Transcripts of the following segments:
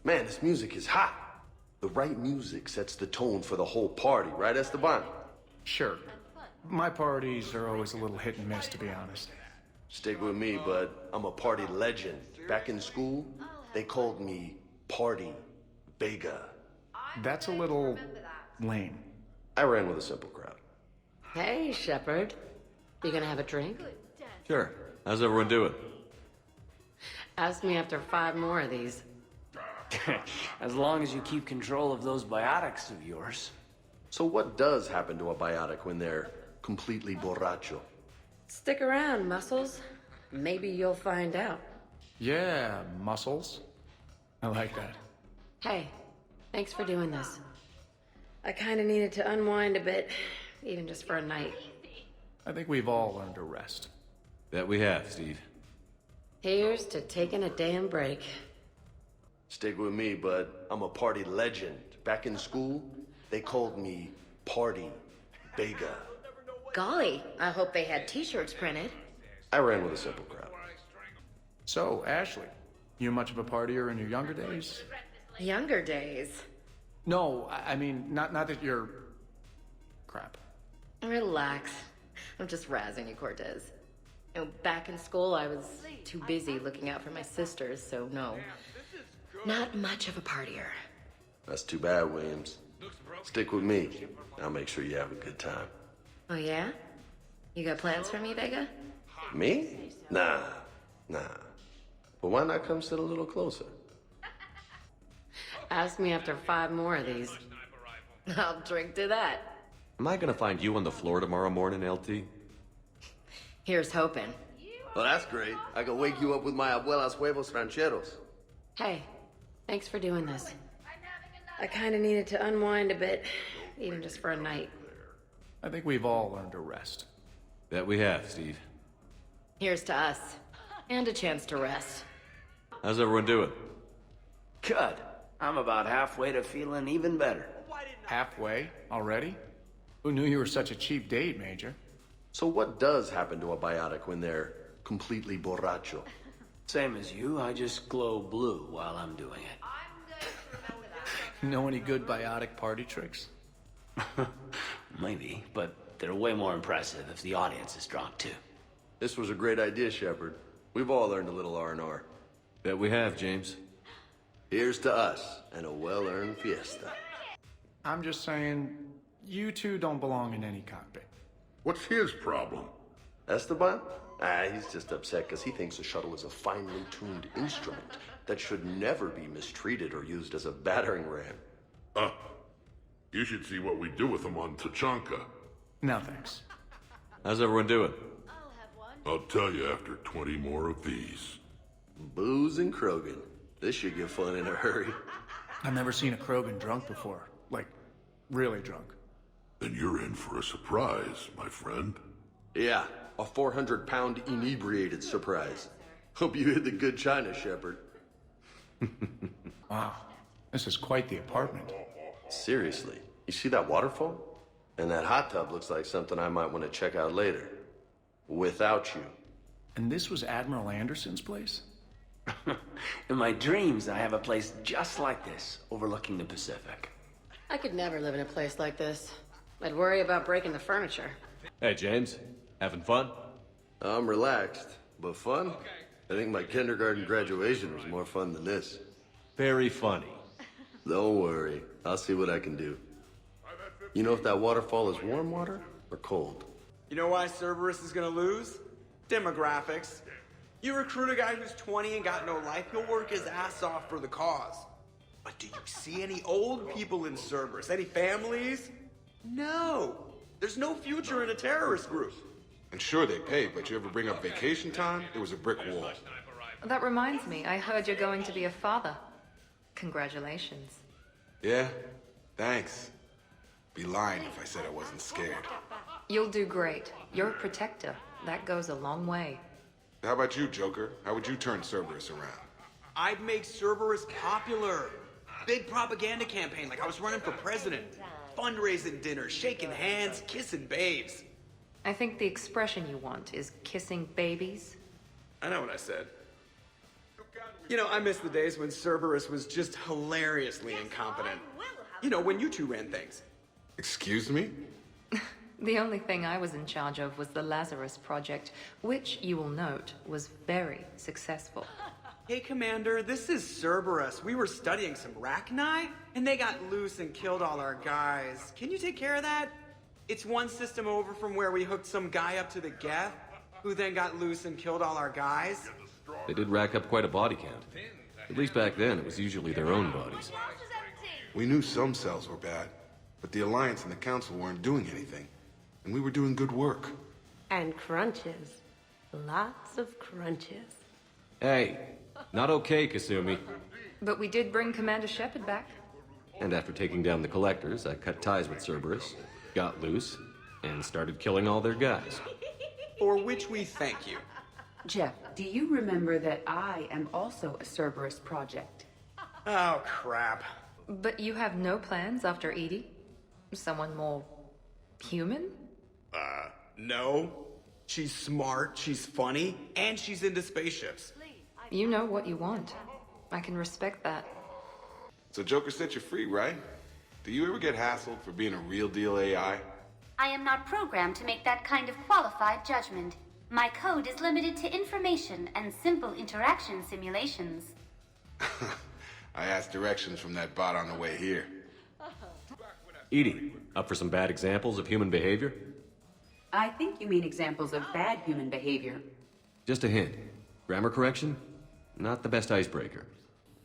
Man, this music is hot. The right music sets the tone for the whole party, right, Esteban? Sure. My parties are always a little hit and miss, to be honest. Stick with me, bud. I'm a party legend. Back in school, they called me Party Vega. That's a little lame. I ran with a simple crowd. Hey, Shepard. You gonna have a drink? Sure. How's everyone doing? Ask me after 5 more of these. As long as you keep control of those biotics of yours. So what does happen to a biotic when they're completely borracho? Stick around, Muscles. Maybe you'll find out. Yeah, muscles. I like that. Hey, thanks for doing this. I kinda needed to unwind a bit, even just for a night. I think we've all learned to rest. That we have, Steve. Here's to taking a damn break. Stick with me, bud. I'm a party legend. Back in school, they called me Party Vega. Golly, I hope they had t-shirts printed. I ran with a simple crowd. So, Ashley, you much of a partier in your younger days? Younger days. No, I mean, not that you're... crap. Relax. I'm just razzing you, Cortez. You know, back in school, I was too busy looking out for my sisters, so no. Not much of a partier. That's too bad, Williams. Stick with me. I'll make sure you have a good time. Oh, yeah? You got plans for me, Vega? Me? Nah. But why not come sit a little closer? Ask me after 5 more of these. I'll drink to that. Am I gonna find you on the floor tomorrow morning, LT? Here's hoping. Well, that's great. I can wake you up with my abuela's huevos rancheros. Hey, thanks for doing this. I kinda needed to unwind a bit, even just for a night. I think we've all learned to rest. That we have, Steve. Here's to us. And a chance to rest. How's everyone doing? Good. I'm about halfway to feeling even better. Halfway? Already? Who knew you were such a cheap date, Major? So what does happen to a biotic when they're completely borracho? Same as you, I just glow blue while I'm doing it. Know any good biotic party tricks? Maybe, but they're way more impressive if the audience is drunk too. This was a great idea, Shepard. We've all learned a little R&R. That we have, James. Here's to us and a well-earned fiesta. I'm just saying, you two don't belong in any cockpit. What's his problem? Esteban? He's just upset because he thinks the shuttle is a finely tuned instrument that should never be mistreated or used as a battering ram. You should see what we do with him on Tachanka. No thanks. How's everyone doing? I'll tell you after 20 more of these. Booze and Krogan. This should get fun in a hurry. I've never seen a Krogan drunk before. Like, really drunk. Then you're in for a surprise, my friend. Yeah, a 400-pound inebriated surprise. Hope you hit the good china, Shepard. Wow, this is quite the apartment. Seriously, you see that waterfall? And that hot tub looks like something I might want to check out later. Without you. And this was Admiral Anderson's place? In my dreams, I have a place just like this, overlooking the Pacific. I could never live in a place like this. I'd worry about breaking the furniture. Hey, James. Having fun? I'm relaxed, but fun? I think my kindergarten graduation was more fun than this. Very funny. Don't worry, I'll see what I can do. You know if that waterfall is warm water or cold? You know why Cerberus is gonna lose? Demographics. You recruit a guy who's 20 and got no life, he'll work his ass off for the cause. But do you see any old people in Cerberus? Any families? No. There's no future in a terrorist group. And sure they pay, but you ever bring up vacation time, it was a brick wall. That reminds me, I heard you're going to be a father. Congratulations. Yeah? Thanks. Be lying if I said I wasn't scared. You'll do great. You're a protector. That goes a long way. How about you, Joker? How would you turn Cerberus around? I'd make Cerberus popular. Big propaganda campaign like I was running for president. Fundraising dinners, shaking hands, kissing babes. I think the expression you want is kissing babies. I know what I said. You know, I miss the days when Cerberus was just hilariously incompetent. You know, when you two ran things. Excuse me? The only thing I was in charge of was the Lazarus Project, which, you will note, was very successful. Hey, Commander, this is Cerberus. We were studying some Rachni, and they got loose and killed all our guys. Can you take care of that? It's one system over from where we hooked some guy up to the Geth, who then got loose and killed all our guys. They did rack up quite a body count. At least back then, it was usually their own bodies. We knew some cells were bad, but the Alliance and the Council weren't doing anything. And we were doing good work. And crunches. Lots of crunches. Hey, not okay, Kasumi. But we did bring Commander Shepard back. And after taking down the Collectors, I cut ties with Cerberus, got loose, and started killing all their guys. For which we thank you. Jeff, do you remember that I am also a Cerberus project? Oh, crap. But you have no plans after Edie? Someone more human? No. She's smart, she's funny, and she's into spaceships. You know what you want. I can respect that. So Joker set you free, right? Do you ever get hassled for being a real deal AI? I am not programmed to make that kind of qualified judgment. My code is limited to information and simple interaction simulations. I asked directions from that bot on the way here. Edie, up for some bad examples of human behavior? I think you mean examples of bad human behavior. Just a hint. Grammar correction? Not the best icebreaker.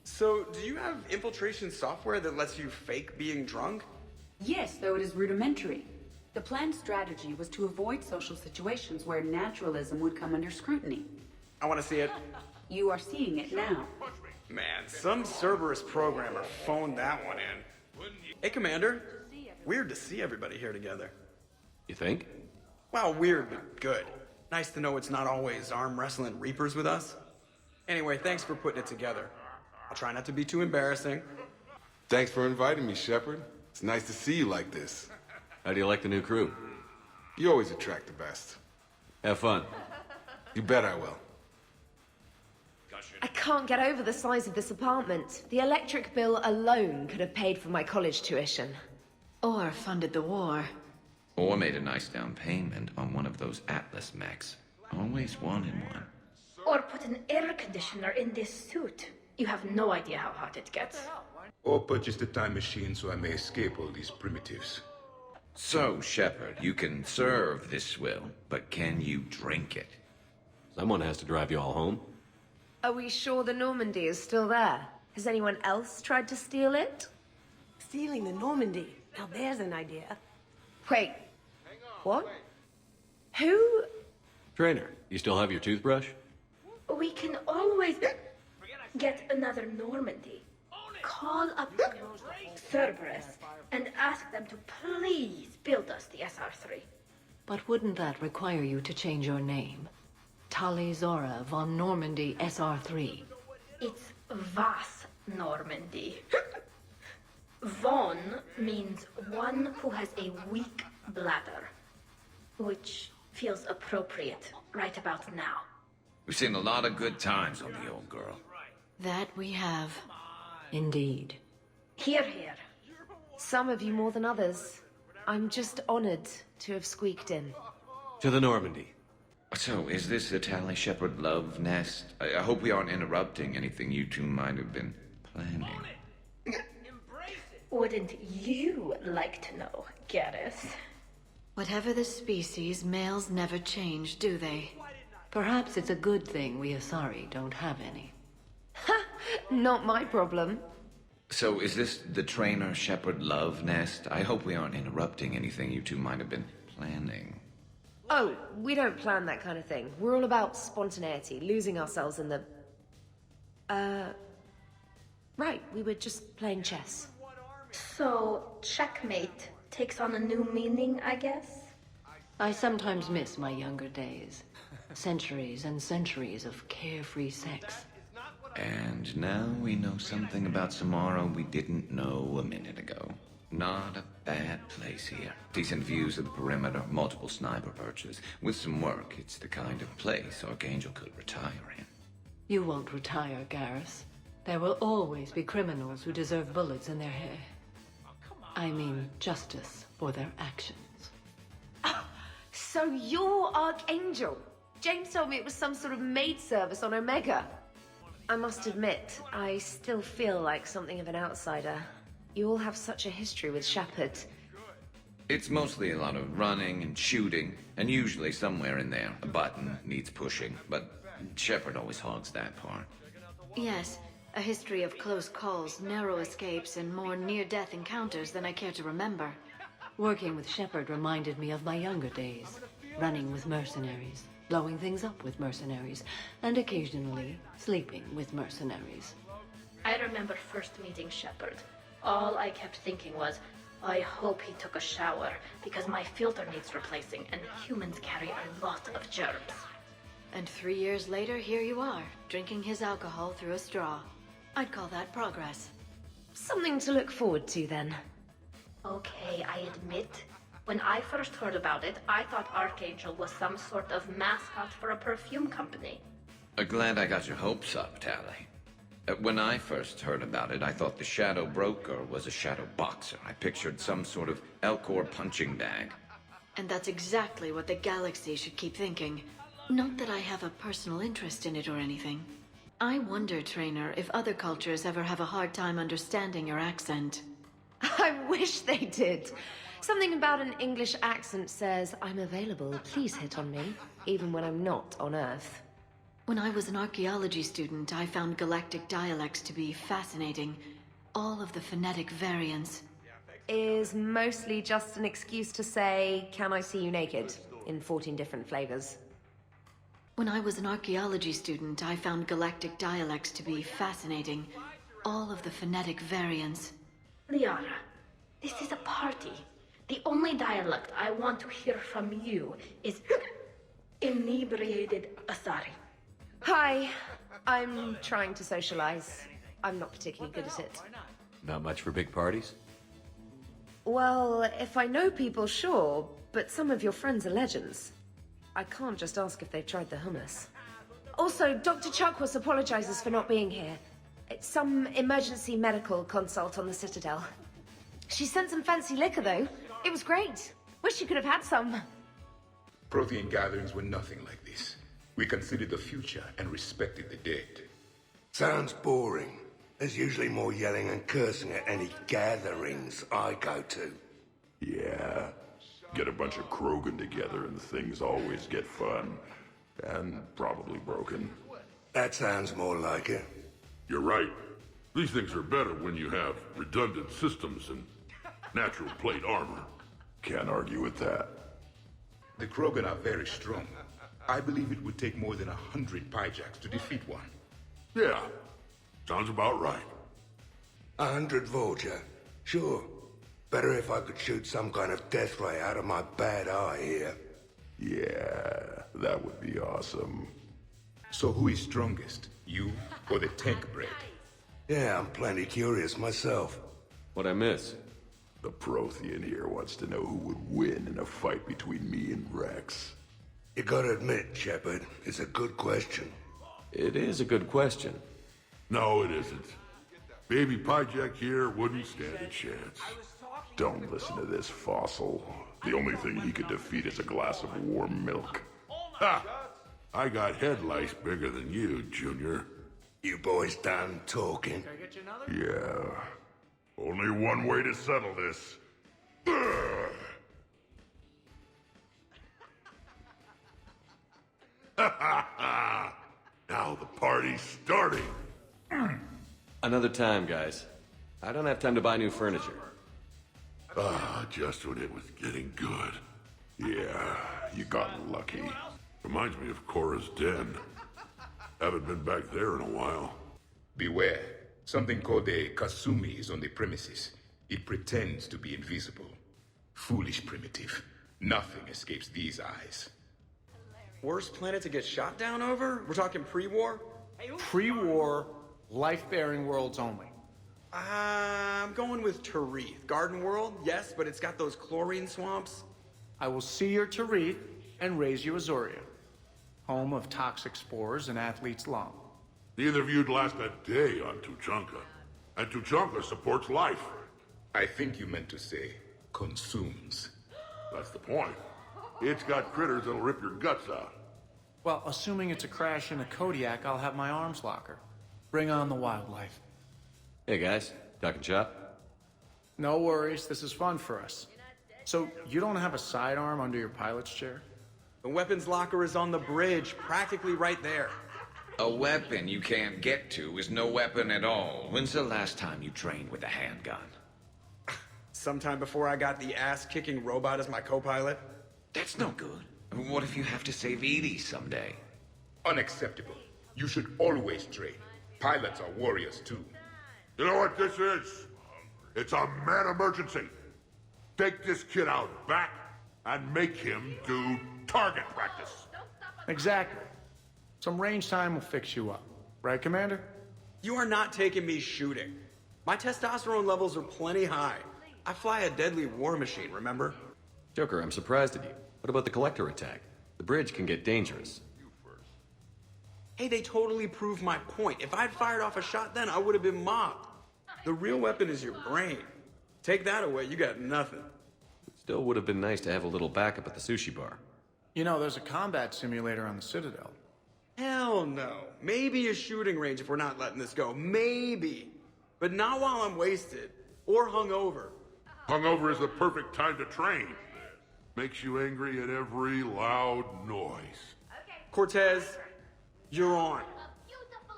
So, do you have infiltration software that lets you fake being drunk? Yes, though it is rudimentary. The planned strategy was to avoid social situations where naturalism would come under scrutiny. I want to see it. You are seeing it now. Man, some Cerberus programmer phoned that one in. Hey, Commander. Weird to see everybody here together. You think? Well, weird, but good. Nice to know it's not always arm wrestling Reapers with us. Anyway, thanks for putting it together. I'll try not to be too embarrassing. Thanks for inviting me, Shepard. It's nice to see you like this. How do you like the new crew? You always attract the best. Have fun. You bet I will. I can't get over the size of this apartment. The electric bill alone could have paid for my college tuition. Or funded the war. Or made a nice down payment on one of those Atlas mechs. Always wanted one. Or put an air conditioner in this suit. You have no idea how hot it gets. Or purchase the time machine so I may escape all these primitives. So, Shepard, you can serve this swill, but can you drink it? Someone has to drive you all home. Are we sure the Normandy is still there? Has anyone else tried to steal it? Stealing the Normandy. Now there's an idea. Wait. What? Who? Trainer, you still have your toothbrush? We can always get another Normandy. Call up Cerberus and ask them to please build us the SR3. But wouldn't that require you to change your name? Tali Zora von Normandy SR3. It's Vas Normandy. Von means one who has a weak bladder, which feels appropriate right about now. We've seen a lot of good times on the old girl. That we have. Indeed. Here, here. Some of you more than others. I'm just honored to have squeaked in. To the Normandy. So, is this the Tally Shepherd love nest? I hope we aren't interrupting anything you two might have been planning. Wouldn't you like to know, Gareth? Whatever the species, males never change, do they? Perhaps it's a good thing we Asari don't have any. Ha! Not my problem. So, is this the Trainer Shepherd love nest? I hope we aren't interrupting anything you two might have been planning. Oh, we don't plan that kind of thing. We're all about spontaneity, losing ourselves in the... Right, we were just playing chess. So, checkmate takes on a new meaning, I guess? I sometimes miss my younger days. Centuries and centuries of carefree sex. And now we know something about Samara we didn't know a minute ago. Not a bad place here. Decent views of the perimeter, multiple sniper perches. With some work, it's the kind of place Archangel could retire in. You won't retire, Garrus. There will always be criminals who deserve bullets in their head. I mean justice for their actions. So you're Archangel? James told me it was some sort of maid service on Omega. I must admit, I still feel like something of an outsider. You all have such a history with Shepard. It's mostly a lot of running and shooting, and usually somewhere in there, a button needs pushing, but Shepard always hogs that part. Yes, a history of close calls, narrow escapes, and more near-death encounters than I care to remember. Working with Shepard reminded me of my younger days. Running with mercenaries, blowing things up with mercenaries, and occasionally sleeping with mercenaries. I remember first meeting Shepard. All I kept thinking was, I hope he took a shower, because my filter needs replacing, and humans carry a lot of germs. And 3 years later, here you are, drinking his alcohol through a straw. I'd call that progress. Something to look forward to, then. Okay, I admit. When I first heard about it, I thought Archangel was some sort of mascot for a perfume company. Glad I got your hopes up, Tally. When I first heard about it, I thought the Shadow Broker was a shadow boxer. I pictured some sort of Elcor punching bag. And that's exactly what the galaxy should keep thinking. Not that I have a personal interest in it or anything. I wonder, Trainer, if other cultures ever have a hard time understanding your accent. I wish they did. Something about an English accent says, I'm available, please hit on me, even when I'm not on Earth. When I was an archaeology student, I found galactic dialects to be fascinating. All of the phonetic variants. Is mostly just an excuse to say, can I see you naked? In 14 different flavors. When I was an archaeology student, I found galactic dialects to be fascinating. All of the phonetic variants. Liara, this is a party. The only dialect I want to hear from you is inebriated Asari. Hi, I'm trying to socialize. I'm not particularly good at it. Not much for big parties? Well, if I know people, sure, but some of your friends are legends. I can't just ask if they've tried the hummus. Also, Dr. Chuckworth apologizes for not being here. It's some emergency medical consult on the Citadel. She sent some fancy liquor, though. It was great. Wish you could have had some. Prothean gatherings were nothing like this. We considered the future and respected the dead. Sounds boring. There's usually more yelling and cursing at any gatherings I go to. Yeah. Get a bunch of Krogan together and things always get fun. And probably broken. That sounds more like it. You're right. These things are better when you have redundant systems and natural plate armor. Can't argue with that. The Krogan are very strong. I believe it would take more than 100 Pyjaks to defeat one. Yeah. Sounds about right. 100 Vorja. Sure. Better if I could shoot some kind of death ray out of my bad eye here. Yeah, that would be awesome. So who is strongest? You or the tank bread? Yeah, I'm plenty curious myself. What'd I miss? The Prothean here wants to know who would win in a fight between me and Rex. You gotta admit, Shepard, it's a good question. It is a good question. No, it isn't. Baby Pyjak here wouldn't stand a chance. Don't listen to this fossil. The only thing he could defeat is a glass of warm milk. Ha! I got head lice bigger than you, Junior. You boys done talking? Yeah. Only one way to settle this. Now the party's starting. Another time, guys. I don't have time to buy new furniture. Just when it was getting good. Yeah, you got lucky. Reminds me of Korra's den. Haven't been back there in a while. Beware. Something called a Kasumi is on the premises. It pretends to be invisible. Foolish primitive. Nothing escapes these eyes. Worst planet to get shot down over? We're talking pre-war? Pre-war, life-bearing worlds only. I'm going with Tarith. Garden World, yes, but it's got those chlorine swamps. I will see your Tarith and raise you Azoria, home of toxic spores and athlete's lung. Neither of you'd last a day on Tuchanka. And Tuchanka supports life. I think you meant to say consumes. That's the point. It's got critters that'll rip your guts out. Well, assuming it's a crash in a Kodiak, I'll have my arms locker. Bring on the wildlife. Hey guys, talking shop? No worries, this is fun for us. So, you don't have a sidearm under your pilot's chair? The weapons locker is on the bridge, practically right there. A weapon you can't get to is no weapon at all. When's the last time you trained with a handgun? Sometime before I got the ass-kicking robot as my co-pilot. That's no good. What if you have to save Edie someday? Unacceptable. You should always train. Pilots are warriors too. You know what this is? It's a mad emergency. Take this kid out back and make him do target practice. Exactly. Some range time will fix you up. Right, Commander? You are not taking me shooting. My testosterone levels are plenty high. I fly a deadly war machine, remember? Joker, I'm surprised at you. What about the Collector attack? The bridge can get dangerous. Hey, they totally proved my point. If I'd fired off a shot then, I would have been mobbed. The real weapon is your brain. Take that away, you got nothing. Still would have been nice to have a little backup at the sushi bar. You know, there's a combat simulator on the Citadel. Hell no. Maybe a shooting range if we're not letting this go. Maybe. But not while I'm wasted. Or hungover. Hungover is the perfect time to train. Makes you angry at every loud noise. Cortez, you're on.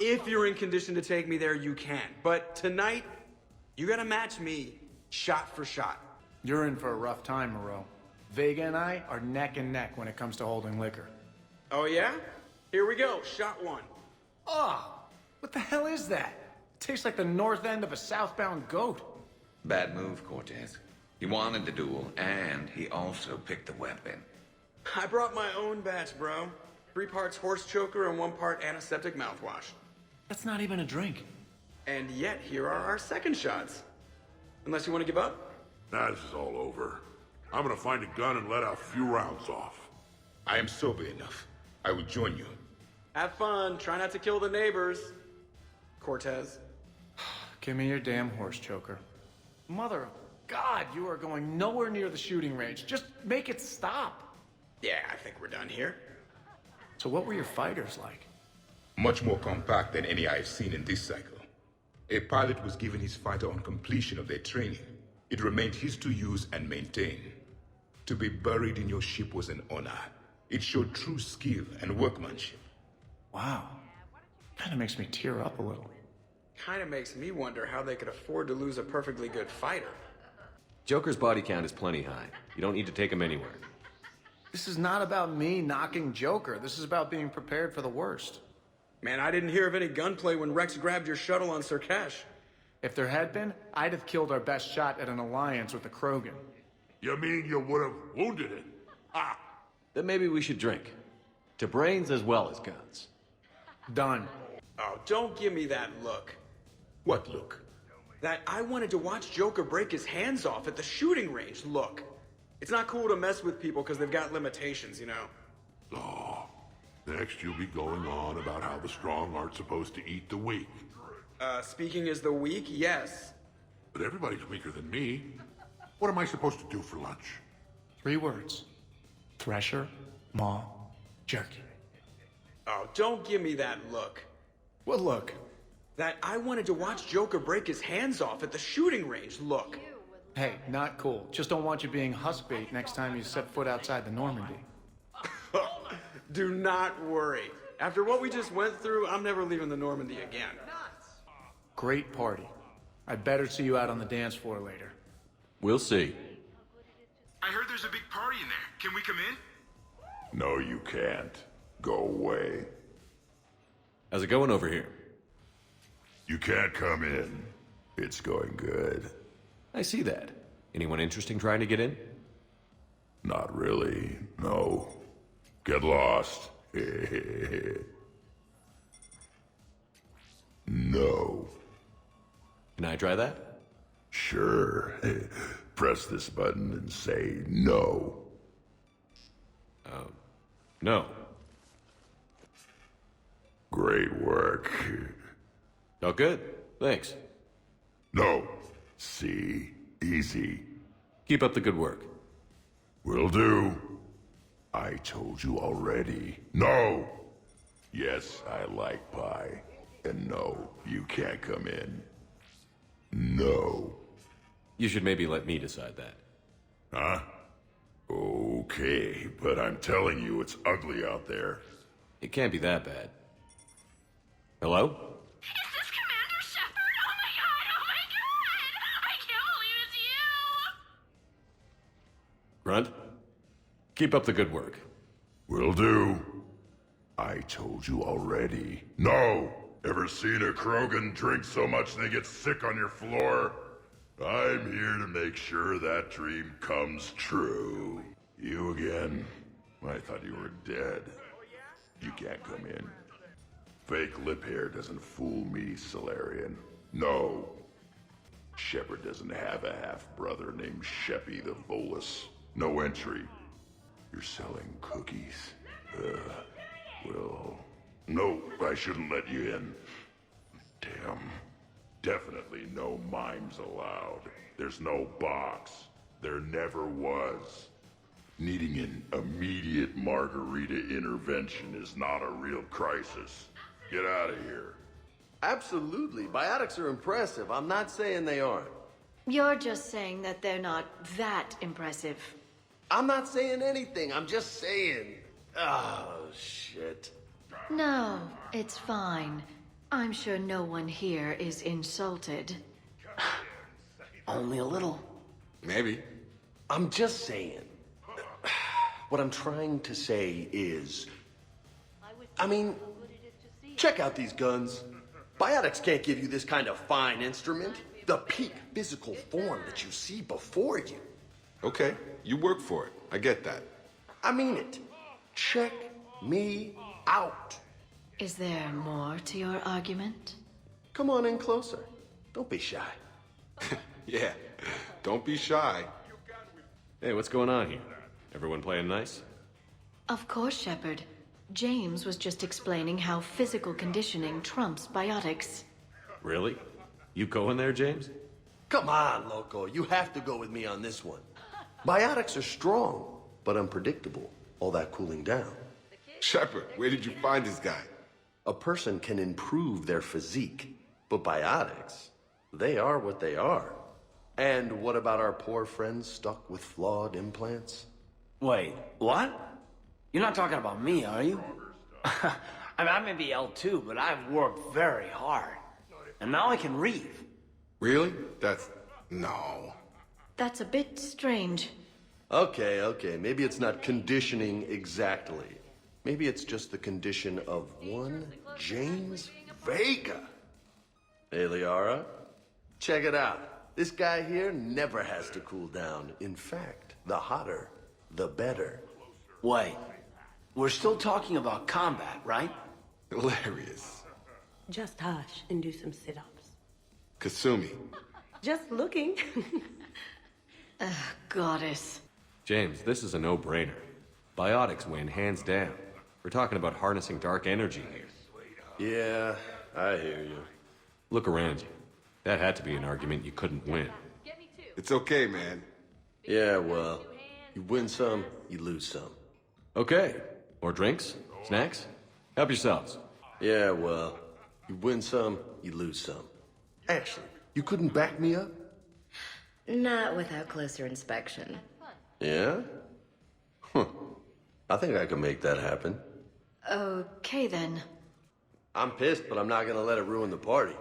If you're in condition to take me there, you can. But tonight, you gotta match me shot for shot. You're in for a rough time, Moreau. Vega and I are neck and neck when it comes to holding liquor. Oh yeah? Here we go, shot one. Oh, what the hell is that? It tastes like the north end of a southbound goat. Bad move, Cortez. He wanted the duel, and he also picked the weapon. I brought my own batch, bro. 3 parts horse choker and 1 part antiseptic mouthwash. That's not even a drink. And yet, here are our second shots. Unless you want to give up? Nah, this is all over. I'm gonna find a gun and let a few rounds off. I am sober enough. I will join you. Have fun. Try not to kill the neighbors. Cortez. Give me your damn horse choker. Mother of God, you are going nowhere near the shooting range. Just make it stop. Yeah, I think we're done here. So what were your fighters like? Much more compact than any I've seen in this cycle. A pilot was given his fighter on completion of their training. It remained his to use and maintain. To be buried in your ship was an honor. It showed true skill and workmanship. Wow. Kinda makes me tear up a little. Kinda makes me wonder how they could afford to lose a perfectly good fighter. Joker's body count is plenty high. You don't need to take him anywhere. This is not about me knocking Joker. This is about being prepared for the worst. Man, I didn't hear of any gunplay when Rex grabbed your shuttle on Sirkesh. If there had been, I'd have killed our best shot at an alliance with the Krogan. You mean you would have wounded it? Ah! Then maybe we should drink. To brains as well as guns. Done. Oh, don't give me that look. What look? That I wanted to watch Joker break his hands off at the shooting range look. It's not cool to mess with people because they've got limitations, you know. Oh, next you'll be going on about how the strong aren't supposed to eat the weak. Speaking as the weak, yes. But everybody's weaker than me. What am I supposed to do for lunch? 3 words. Thresher, maw, jerky. Oh, don't give me that look. What look? That I wanted to watch Joker break his hands off at the shooting range look. Hey, not cool. Just don't want you being huskbait next time you set foot outside the Normandy. Do not worry. After what we just went through, I'm never leaving the Normandy again. Great party. I'd better see you out on the dance floor later. We'll see. I heard there's a big party in there. Can we come in? No, you can't. Go away. How's it going over here? You can't come in. It's going good. I see that. Anyone interesting trying to get in? Not really, no. Get lost. No. Can I try that? Sure. Press this button and say no. No. Great work. Oh, good. Thanks. No. See? Easy. Keep up the good work. Will do. I told you already. No! Yes, I like pie. And no, you can't come in. No. You should maybe let me decide that. Huh? Okay, but I'm telling you it's ugly out there. It can't be that bad. Hello? Is this Commander Shepard? Oh my god! I can't believe it's you! Grunt? Keep up the good work. Will do. I told you already. No! Ever seen a Krogan drink so much they get sick on your floor? I'm here to make sure that dream comes true. You again? I thought you were dead. You can't come in. Fake lip hair doesn't fool me, Solarian. No. Shepard doesn't have a half-brother named Sheppy the Volus. No entry. You're selling cookies. Well... No, I shouldn't let you in. Damn. Definitely no mimes allowed. There's no box. There never was. Needing an immediate margarita intervention is not a real crisis. Get out of here. Absolutely. Biotics are impressive. I'm not saying they aren't. You're just saying that they're not that impressive. I'm not saying anything. I'm just saying. Oh, shit. No, it's fine. I'm sure no one here is insulted. Only a little. Maybe. I'm just saying. What I'm trying to say is... I mean, check out these guns. Biotics can't give you this kind of fine instrument. The peak physical form that you see before you. Okay, you work for it. I get that. I mean it. Check me out. Is there more to your argument? Come on in closer. Don't be shy. Yeah, don't be shy. Hey, what's going on here? Everyone playing nice? Of course, Shepard. James was just explaining how physical conditioning trumps biotics. Really? You going there, James? Come on, Loco. You have to go with me on this one. Biotics are strong, but unpredictable. All that cooling down. Shepard, where did you find this guy? A person can improve their physique, but biotics, they are what they are. And what about our poor friends stuck with flawed implants? Wait, what? You're not talking about me, are you? I mean, I may be L2, but I've worked very hard. And now I can read. Really? No. That's a bit strange. Okay, maybe it's not conditioning exactly. Maybe it's just the condition of one James Vega. Hey, Liara, check it out. This guy here never has to cool down. In fact, the hotter, the better. Wait, we're still talking about combat, right? Hilarious. Just hush and do some sit-ups. Kasumi. Just looking. Goddess. James, this is a no-brainer. Biotics win, hands down. We're talking about harnessing dark energy here. Yeah, I hear you. Look around you. That had to be an argument you couldn't win. It's okay, man. Yeah, well, you win some, you lose some. Okay. More drinks? Snacks? Help yourselves. Yeah, well, you win some, you lose some. Ashley, you couldn't back me up? Not without closer inspection. Yeah? Huh. I think I can make that happen. Okay, then. I'm pissed, but I'm not gonna let it ruin the party.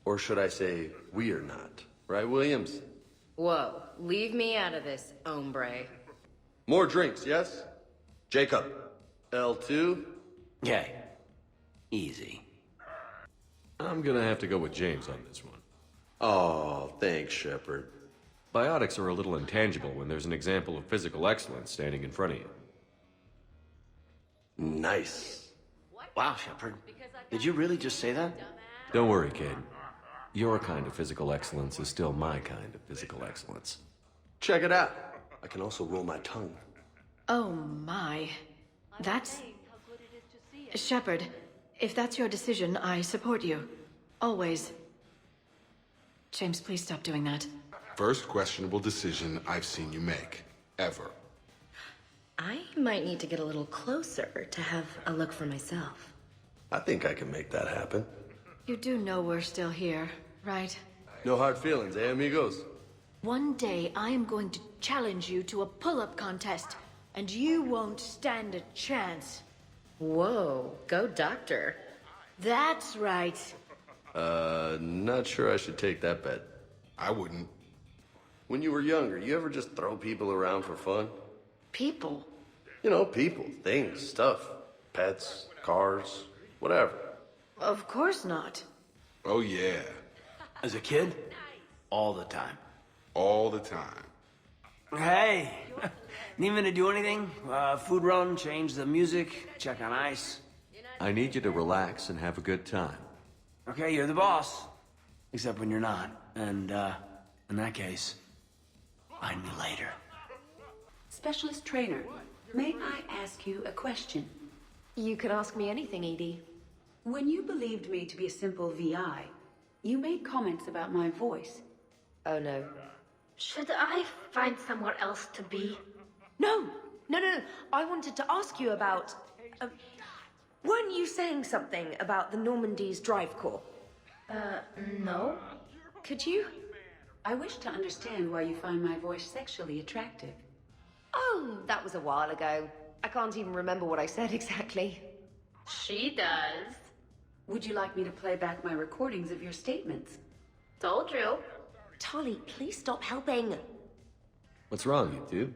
Or should I say, we're not. Right, Williams? Whoa, leave me out of this, hombre. More drinks, yes? Jacob. L2? Yeah. Easy. I'm gonna have to go with James on this one. Oh, thanks, Shepard. Biotics are a little intangible when there's an example of physical excellence standing in front of you. Nice. Wow, Shepard. Did you really just say that? Don't worry, kid. Your kind of physical excellence is still my kind of physical excellence. Check it out. I can also roll my tongue. Oh my. That's... Shepard, If that's your decision, I support you. Always. James, please stop doing that. First questionable decision I've seen you make. Ever. I might need to get a little closer to have a look for myself. I think I can make that happen. You do know we're still here, right? No hard feelings, eh, amigos? One day, I am going to challenge you to a pull-up contest, and you won't stand a chance. Whoa, go doctor. That's right. Not sure I should take that bet. I wouldn't. When you were younger, you ever just throw people around for fun? People? You know, people, things, stuff. Pets, cars, whatever. Of course not. Oh, yeah. As a kid? All the time. All the time. Hey! Need me to do anything? Food run, change the music, check on ice. I need you to relax and have a good time. Okay, you're the boss. Except when you're not. And, in that case, find me later. Specialist trainer, may I ask you a question? You can ask me anything, Edie. When you believed me to be a simple VI, you made comments about my voice. Oh, no. Should I find somewhere else to be? No. I wanted to ask you about... weren't you saying something about the Normandy's drive corps? No. Could you? I wish to understand why you find my voice sexually attractive. Oh, that was a while ago. I can't even remember what I said exactly. She does. Would you like me to play back my recordings of your statements? Told you. Tali, please stop helping. What's wrong, you two?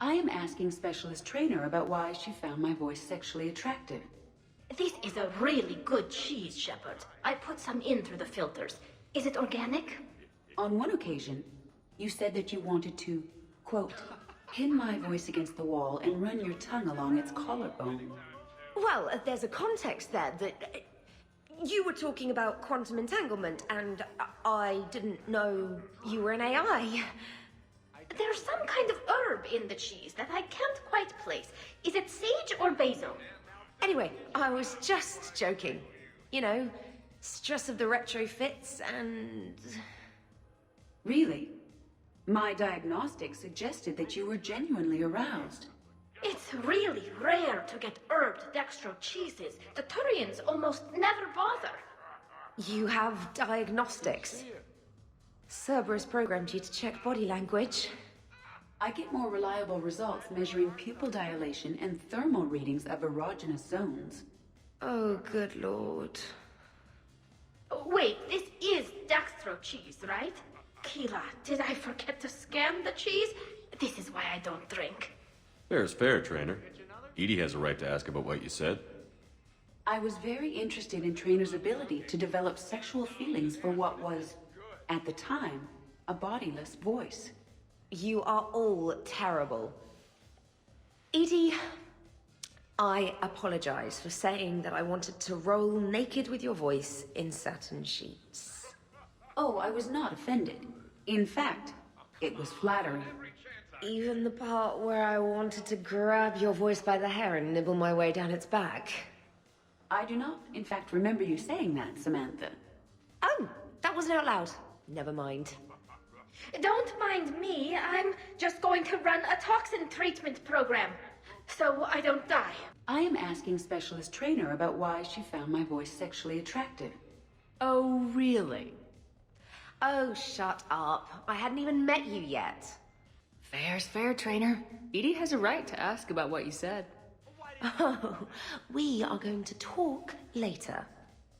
I am asking Specialist Trainer about why she found my voice sexually attractive. This is a really good cheese, Shepard. I put some in through the filters. Is it organic? On one occasion, you said that you wanted to, quote, pin my voice against the wall and run your tongue along its collarbone. Well, there's a context there that... you were talking about quantum entanglement, and I didn't know you were an AI. There's some kind of herb in the cheese that I can't quite place. Is it sage or basil? Anyway, I was just joking. You know, stress of the retrofits and... Really? My diagnostics suggested that you were genuinely aroused. It's really rare to get herbed dextro cheeses. The Turians almost never bother. You have diagnostics. Cerberus programmed you to check body language. I get more reliable results measuring pupil dilation and thermal readings of erogenous zones. Oh, good lord. Wait, this is dextro cheese, right? Keela, did I forget to scan the cheese? This is why I don't drink. Fair is fair, Trainer. Edie has a right to ask about what you said. I was very interested in Trainer's ability to develop sexual feelings for what was, at the time, a bodiless voice. You are all terrible. Edie, I apologize for saying that I wanted to roll naked with your voice in satin sheets. Oh, I was not offended. In fact, it was flattering. Even the part where I wanted to grab your voice by the hair and nibble my way down its back. I do not, in fact, remember you saying that, Samantha. Oh, that wasn't out loud. Never mind. Don't mind me. I'm just going to run a toxin treatment program, so I don't die. I am asking Specialist Trainer about why she found my voice sexually attractive. Oh, really? Oh, shut up. I hadn't even met you yet. Fair's fair, Trainer. Edie has a right to ask about what you said. Oh, we are going to talk later.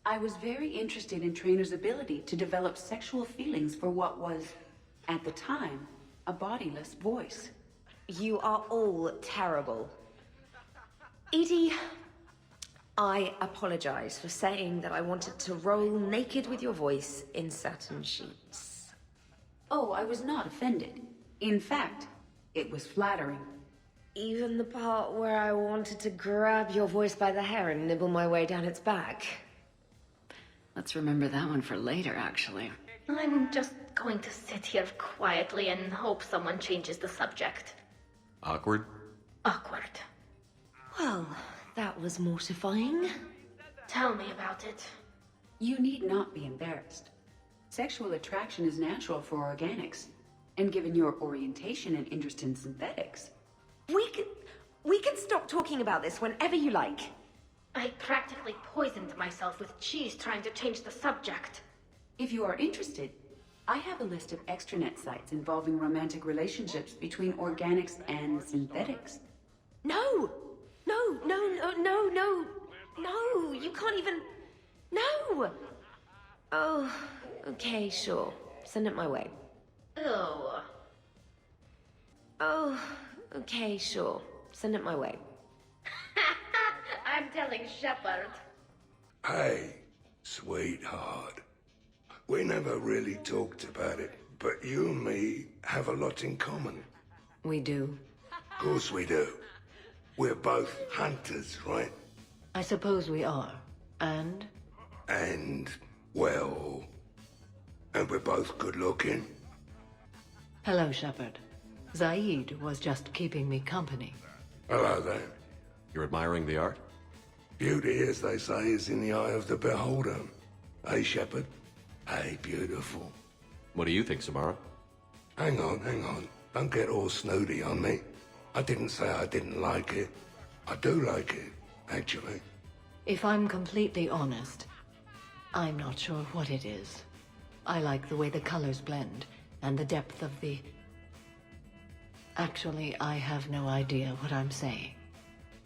I was very interested in Trainer's ability to develop sexual feelings for what was, at the time, a bodiless voice. You are all terrible. Edie, I apologize for saying that I wanted to roll naked with your voice in satin sheets. Oh, I was not offended. In fact, it was flattering. Even the part where I wanted to grab your voice by the hair and nibble my way down its back. Let's remember that one for later, actually. I'm just going to sit here quietly and hope someone changes the subject. Awkward? Awkward. Well, that was mortifying. Tell me about it. You need not be embarrassed. Sexual attraction is natural for organics. And given your orientation and interest in synthetics... We can stop talking about this whenever you like. I practically poisoned myself with cheese trying to change the subject. If you are interested, I have a list of extranet sites involving romantic relationships between organics and synthetics. No! No, no, no, no, no! No, you can't even... No! Oh, okay, sure. Send it my way. Ew. Oh, okay, sure. Send it my way. I'm telling Shepard. Hey, sweetheart. We never really talked about it, but you and me have a lot in common. We do. Of course we do. We're both hunters, right? I suppose we are. And? And, well... And we're both good looking. Hello, Shepard. Zaid was just keeping me company. Hello there. You're admiring the art? Beauty, as they say, is in the eye of the beholder. Hey, Shepard. Hey, beautiful. What do you think, Samara? Hang on. Don't get all snooty on me. I didn't say I didn't like it. I do like it, actually. If I'm completely honest, I'm not sure what it is. I like the way the colors blend, and the depth of the... Actually, I have no idea what I'm saying.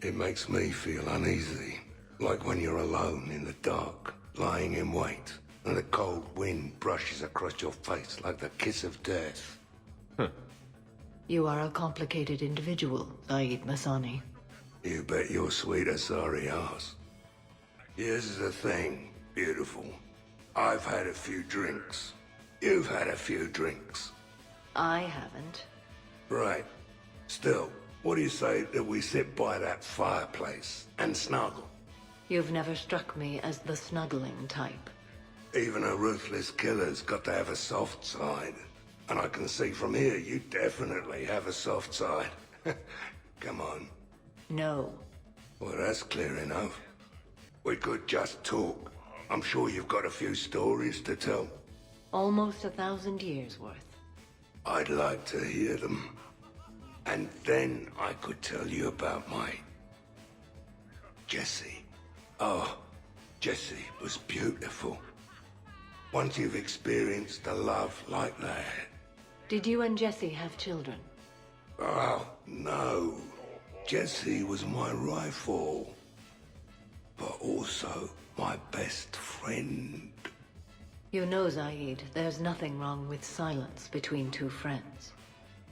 It makes me feel uneasy. Like when you're alone in the dark, lying in wait, and a cold wind brushes across your face like the kiss of death. You are a complicated individual, Zaid Masani. You bet your sweet sorry ass. Here's the thing, beautiful. I've had a few drinks. You've had a few drinks. I haven't. Right. Still, what do you say that we sit by that fireplace and snuggle? You've never struck me as the snuggling type. Even a ruthless killer's got to have a soft side. And I can see from here you definitely have a soft side. Come on. No. Well, that's clear enough. We could just talk. I'm sure you've got a few stories to tell. Almost 1,000 years worth. I'd like to hear them. And then I could tell you about my... Jessie. Oh, Jessie was beautiful. Once you've experienced a love like that... Did you and Jessie have children? Oh, no. Jessie was my rifle. But also my best friend. You know, Zaid, there's nothing wrong with silence between two friends.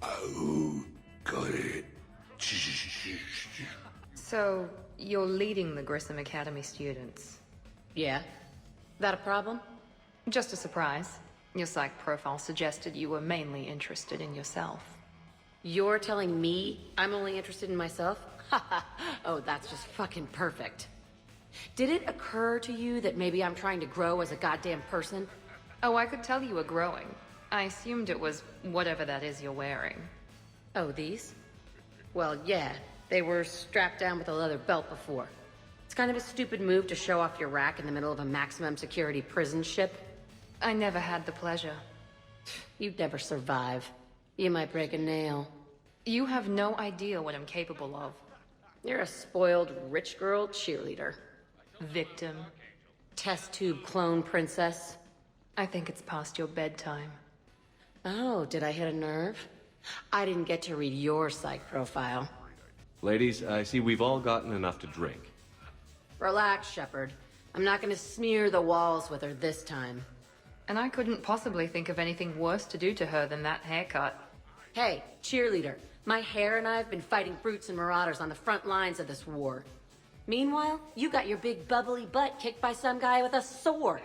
Oh, got it. So, you're leading the Grissom Academy students? Yeah. That a problem? Just a surprise. Your psych profile suggested you were mainly interested in yourself. You're telling me I'm only interested in myself? Oh, that's just fucking perfect. Did it occur to you that maybe I'm trying to grow as a goddamn person? Oh, I could tell you were growing. I assumed it was whatever that is you're wearing. Oh, these? Well, yeah. They were strapped down with a leather belt before. It's kind of a stupid move to show off your rack in the middle of a maximum security prison ship. I never had the pleasure. You'd never survive. You might break a nail. You have no idea what I'm capable of. You're a spoiled rich girl cheerleader. Victim. Test tube clone princess. I think it's past your bedtime. Oh, did I hit a nerve? I didn't get to read your psych profile. Ladies, I see we've all gotten enough to drink. Relax, Shepard. I'm not gonna smear the walls with her this time. And I couldn't possibly think of anything worse to do to her than that haircut. Hey, cheerleader. My hair and I have been fighting brutes and marauders on the front lines of this war. Meanwhile, you got your big bubbly butt kicked by some guy with a sword.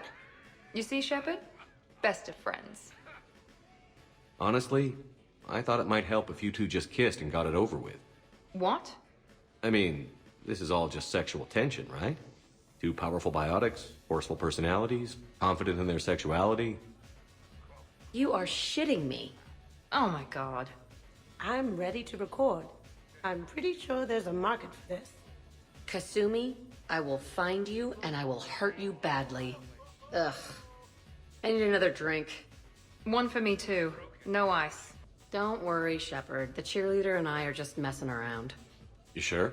You see, Shepard? Best of friends. Honestly, I thought it might help if you two just kissed and got it over with. What? I mean, this is all just sexual tension, right? Two powerful biotics, forceful personalities, confident in their sexuality. You are shitting me. Oh my god. I'm ready to record. I'm pretty sure there's a market for this. Kasumi, I will find you and I will hurt you badly. Ugh. I need another drink. One for me too. No ice. Don't worry, Shepard. The cheerleader and I are just messing around. You sure?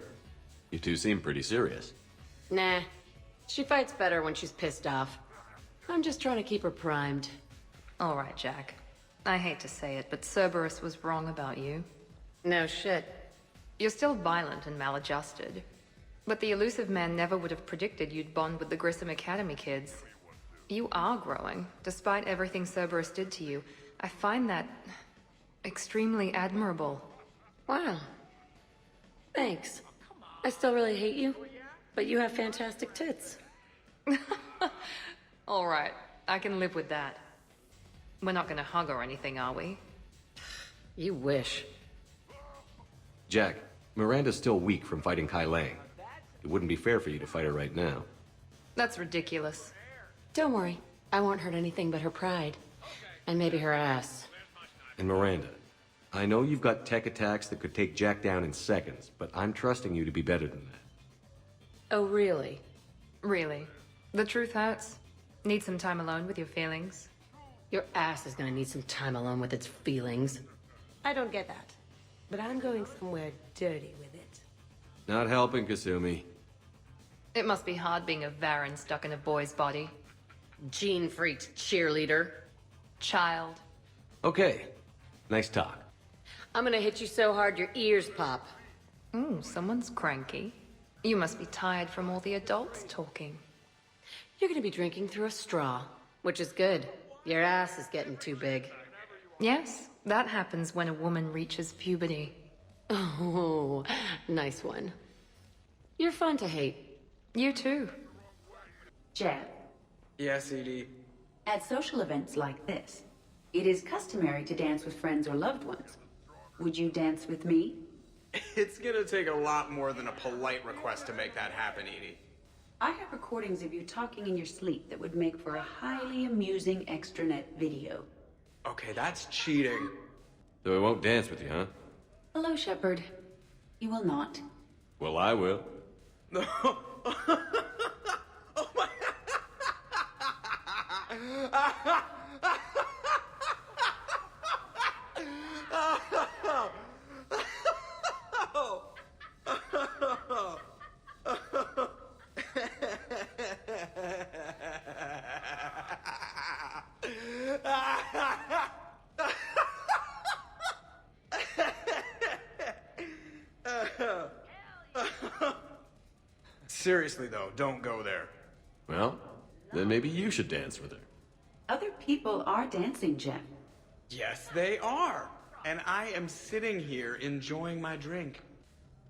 You two seem pretty serious. Nah. She fights better when she's pissed off. I'm just trying to keep her primed. All right, Jack. I hate to say it, but Cerberus was wrong about you. No shit. You're still violent and maladjusted. But the elusive man never would have predicted you'd bond with the Grissom Academy kids. You are growing, despite everything Cerberus did to you. I find that extremely admirable. Wow. Thanks. I still really hate you, but you have fantastic tits. All right, I can live with that. We're not gonna hug or anything, are we? You wish. Jack, Miranda's still weak from fighting Kai Lang. It wouldn't be fair for you to fight her right now. That's ridiculous. Don't worry. I won't hurt anything but her pride. And maybe her ass. And Miranda, I know you've got tech attacks that could take Jack down in seconds, but I'm trusting you to be better than that. Oh, really? Really. The truth hurts. Need some time alone with your feelings. Your ass is gonna need some time alone with its feelings. I don't get that. But I'm going somewhere dirty with it. Not helping, Kasumi. It must be hard being a Varan stuck in a boy's body. Gene-freaked cheerleader. Child. Okay, nice talk. I'm gonna hit you so hard your ears pop. Ooh, someone's cranky. You must be tired from all the adults talking. You're gonna be drinking through a straw, which is good. Your ass is getting too big. Yes, that happens when a woman reaches puberty. Oh, nice one. You're fun to hate. You too. Jeff, Yes, Edie. at social events like this, it is customary to dance with friends or loved ones. Would you dance with me? It's gonna take a lot more than a polite request to make that happen, Edie. I have recordings of you talking in your sleep that would make for a highly amusing extranet video. Okay, that's cheating. So I won't dance with you, huh? Hello, Shepard. You will not. Well, I will. Seriously, though, don't go there. Well, then maybe you should dance with her. Other people are dancing, Jeff. Yes, they are. And I am sitting here enjoying my drink.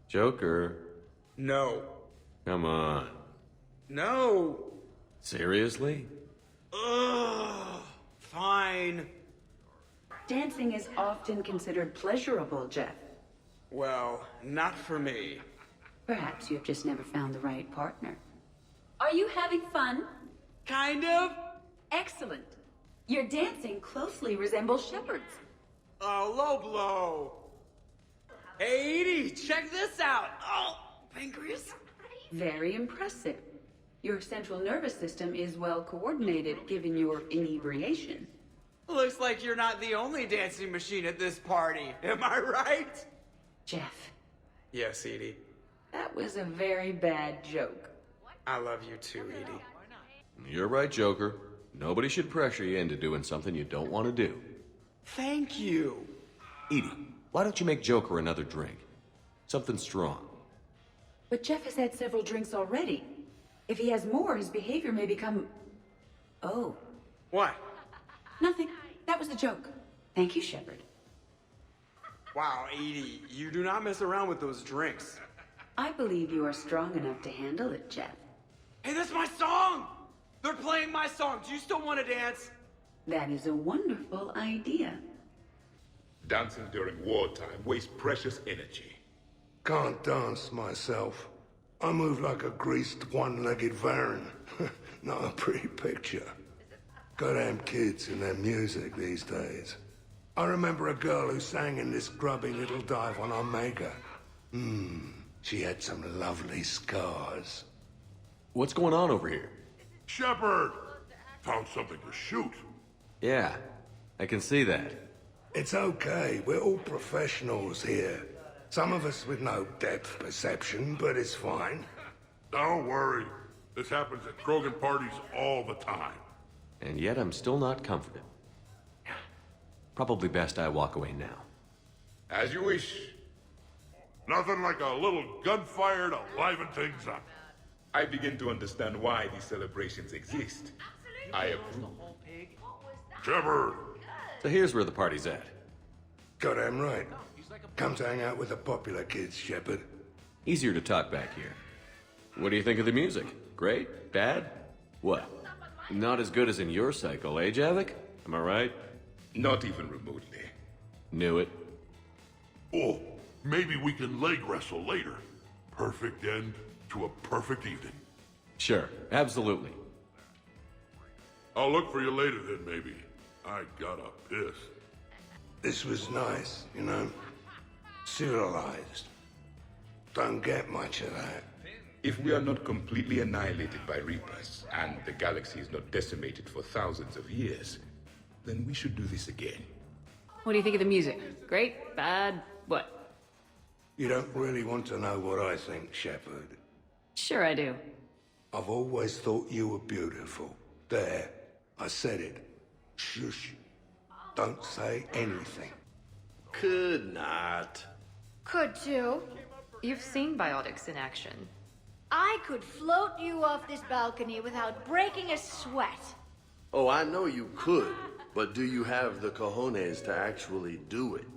Joker. No. Come on. No. Seriously? Ugh. Fine. Dancing is often considered pleasurable, Jeff. Well, not for me. Perhaps you have just never found the right partner. Are you having fun? Kind of. Excellent. Your dancing closely resembles Shepard's. Oh, low blow. Hey, Edie, check this out. Oh, pancreas. Very impressive. Your central nervous system is well coordinated given your inebriation. Looks like you're not the only dancing machine at this party. Am I right? Jeff, Yes, Edie. that was a very bad joke. I love you too, Edie. You're right, Joker. Nobody should pressure you into doing something you don't want to do. Thank you. Edie, why don't you make Joker another drink? Something strong. But Jeff has had several drinks already. If he has more, his behavior may become... Oh. What? Nothing. That was a joke. Thank you, Shepard. Wow, Edie, you do not mess around with those drinks. I believe you are strong enough to handle it, Jeff. Hey, that's my song! They're playing my song. Do you still want to dance? That is a wonderful idea. Dancing during wartime wastes precious energy. Can't dance myself. I move like a greased one-legged Varan. Not a pretty picture. Goddamn kids and their music these days. I remember a girl who sang in this grubby little dive on Omega. She had some lovely scars. What's going on over here? Shepard! Found something to shoot. Yeah, I can see that. It's okay. We're all professionals here. Some of us with no depth perception, but it's fine. Don't worry. This happens at Krogan parties all the time. And yet I'm still not comforted. Probably best I walk away now. As you wish. Nothing like a little gunfire to liven things up. I begin to understand why these celebrations exist. I approve. Shepard! So here's where the party's at. Goddamn right. Come to hang out with the popular kids, Shepard. Easier to talk back here. What do you think of the music? Great? Bad? What? Not as good as in your cycle, eh, Javik? Am I right? Not even remotely. Knew it. Oh, maybe we can leg wrestle later. Perfect end to a perfect evening. Sure, absolutely. I'll look for you later then, maybe. I got a piss. This was nice, you know? Civilized. Don't get much of that. If we are not completely annihilated by Reapers, and the galaxy is not decimated for thousands of years, then we should do this again. What do you think of the music? Great? Bad? What? You don't really want to know what I think, Shepard. Sure I do. I've always thought you were beautiful. There, I said it. Shush. Don't say anything. Could not. Could too. You've seen biotics in action. I could float you off this balcony without breaking a sweat. Oh, I know you could, but do you have the cojones to actually do it?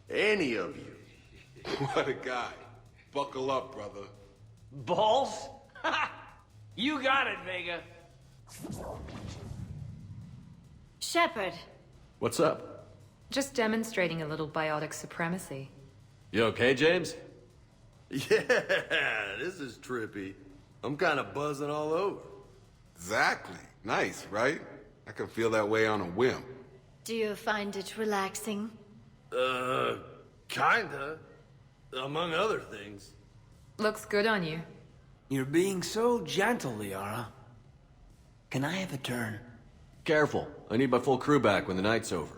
Any of you? What a guy. Buckle up, brother. Balls? You got it, Vega. Shepard. What's up? Just demonstrating a little biotic supremacy. You okay, James? Yeah, this is trippy. I'm kind of buzzing all over. Exactly. Nice, right? I can feel that way on a whim. Do you find it relaxing? Kinda. Among other things. Looks good on you. You're being so gentle, Liara. Can I have a turn? Careful. I need my full crew back when the night's over.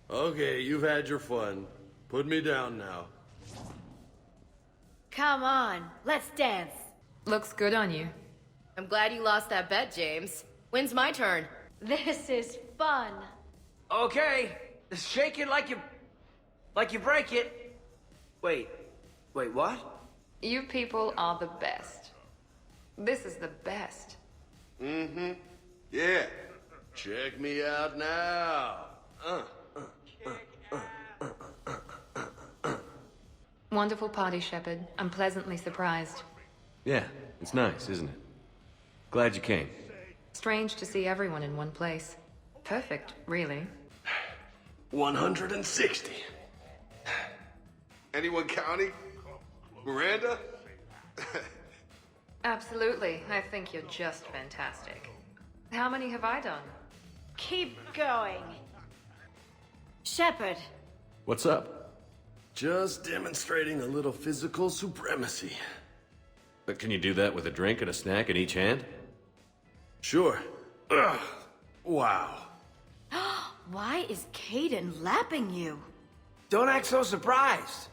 Okay, you've had your fun. Put me down now. Come on, let's dance. Looks good on you. I'm glad you lost that bet, James. When's my turn? This is fun. Okay, shake it like you break it. Wait, what? You people are the best. This is the best. Mm-hmm. Yeah. Check me out now. Wonderful party, Shepard. I'm pleasantly surprised. Yeah, it's nice, isn't it? Glad you came. Strange to see everyone in one place. Perfect, really. 160. Anyone counting? Miranda? Absolutely. I think you're just fantastic. How many have I done? Keep going. Shepard. What's up? Just demonstrating a little physical supremacy. But can you do that with a drink and a snack in each hand? Sure. Ugh. Wow. Why is Caden lapping you? Don't act so surprised.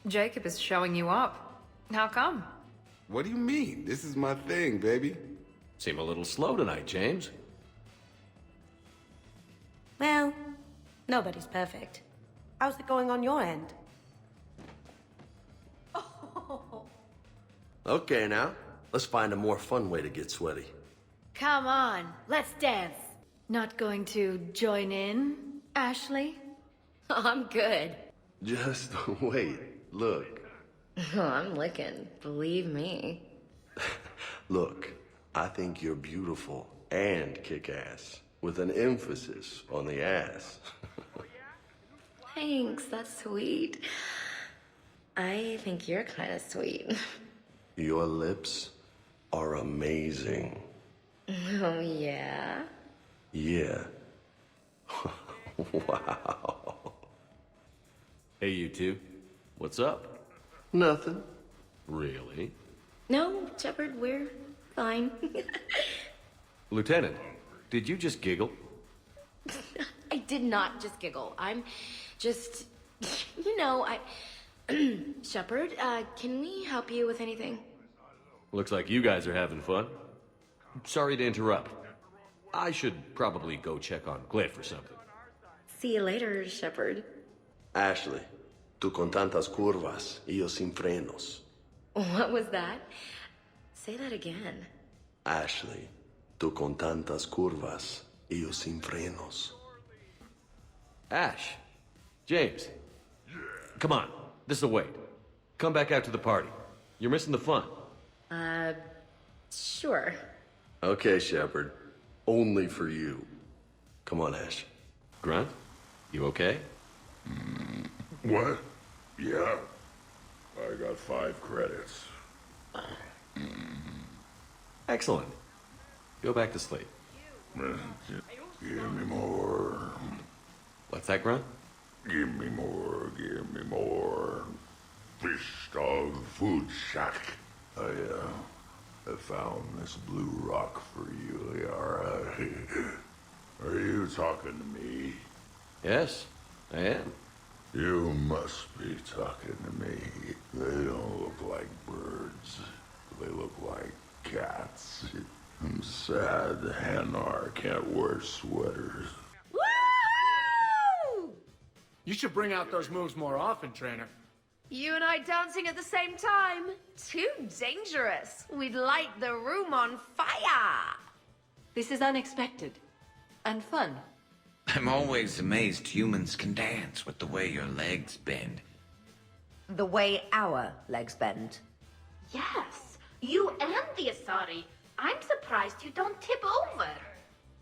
Jacob is showing you up. How come? What do you mean? This is my thing, baby. Seem a little slow tonight, James. Well, nobody's perfect. How's it going on your end? Okay, now. Let's find a more fun way to get sweaty. Come on, let's dance. Not going to join in, Ashley? I'm good. Just wait. Look. I'm licking, believe me. Look, I think you're beautiful and kick-ass, with an emphasis on the ass. Thanks, that's sweet. I think you're kind of sweet. Your lips are amazing. Oh, yeah? Yeah. Wow. Hey, you two. What's up? Nothing. Really? No, Shepard, we're Fine. Lieutenant, did you just giggle? I did not just giggle. I'm just, Shepard, can we help you with anything? Looks like you guys are having fun. Sorry to interrupt. I should probably go check on Glyph or something. See you later, Shepard. Ashley, tú con tantas curvas y yo sin frenos. What was that? Say that again. Ashley, tú con tantas curvas y yo sin frenos. Ash. James. Come on. This'll wait. Come back out to the party. You're missing the fun. Sure. Okay, Shepard. Only for you. Come on, Ash. Grunt? You okay? What? Yeah. I got 5 credits. Excellent. Go back to sleep. Give me more. What's that, Grunt? Give me more, give me more. Fish dog food shack. I found this blue rock for you, Yara. Are you talking to me? Yes, I am. You must be talking to me. They don't look like birds. They look like cats. I'm sad Hanar can't wear sweaters. Woo! You should bring out those moves more often, trainer. You and I dancing at the same time? Too dangerous. We'd light the room on fire. This is unexpected. And fun. I'm always amazed humans can dance with the way your legs bend. The way our legs bend. Yes, you and the Asari. I'm surprised you don't tip over.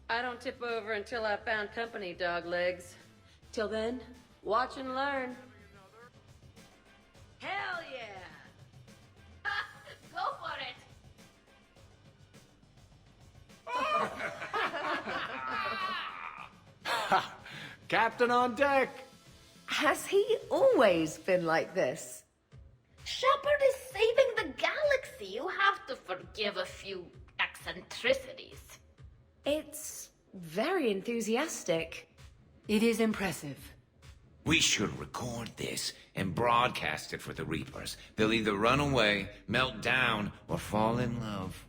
I don't tip over until I found company, dog legs. Till then, watch and learn. Hell yeah! Go for it. Captain on deck! Has he always been like this? Shepard is saving the galaxy. You have to forgive a few eccentricities. It's very enthusiastic. It is impressive. We should record this and broadcast it for the Reapers. They'll either run away, melt down, or fall in love.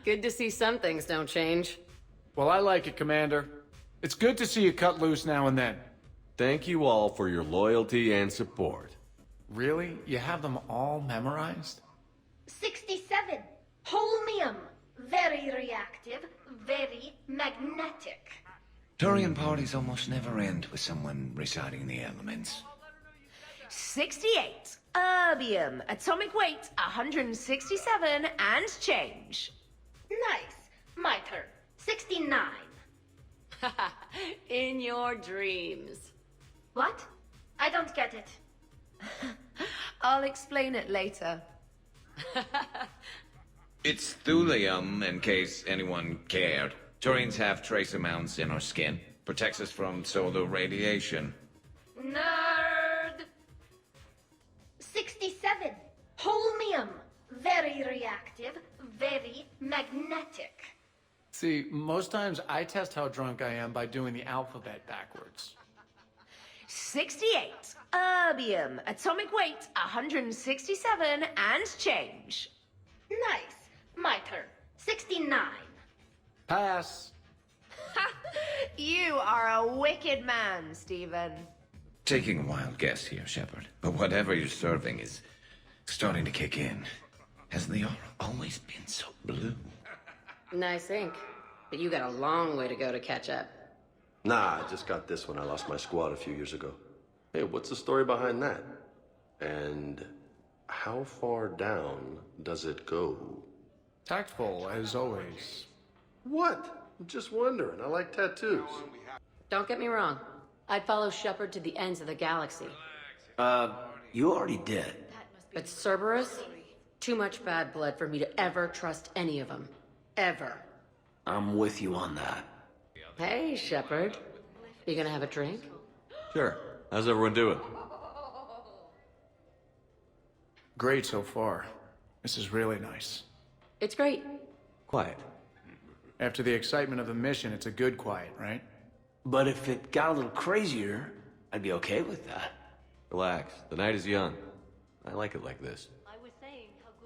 Good to see some things don't change. Well, I like it, Commander. It's good to see you cut loose now and then. Thank you all for your loyalty and support. Really? You have them all memorized? 67. Holmium. Very reactive, very magnetic. Turian parties almost never end with someone reciting the elements. 68. Erbium. Atomic weight 167 and change. Nice. My turn. 69. In your dreams. What? I don't get it. I'll explain it later. It's thulium, in case anyone cared. Turians have trace amounts in our skin. Protects us from solar radiation. Nerd. 67. Holmium. Very reactive, very magnetic. See, most times I test how drunk I am by doing the alphabet backwards. 68. Erbium. Atomic weight 167 and change. Nice. My turn. 69. Pass. You are a wicked man, Stephen. Taking a wild guess here, Shepard, but whatever you're serving is starting to kick in. Has the aura always been so blue? Nice ink. But you got a long way to go to catch up. Nah, I just got this when I lost my squad a few years ago. Hey, what's the story behind that? And how far down does it go? Tactful, as always. What? I'm just wondering. I like tattoos. Don't get me wrong. I'd follow Shepard to the ends of the galaxy. You already did. But Cerberus? Too much bad blood for me to ever trust any of them. Ever. I'm with you on that. Hey, Shepard. You gonna have a drink? Sure. How's everyone doing? Great so far. This is really nice. It's great. Quiet. After the excitement of the mission, it's a good quiet, right? But if it got a little crazier, I'd be okay with that. Relax. The night is young. I like it like this.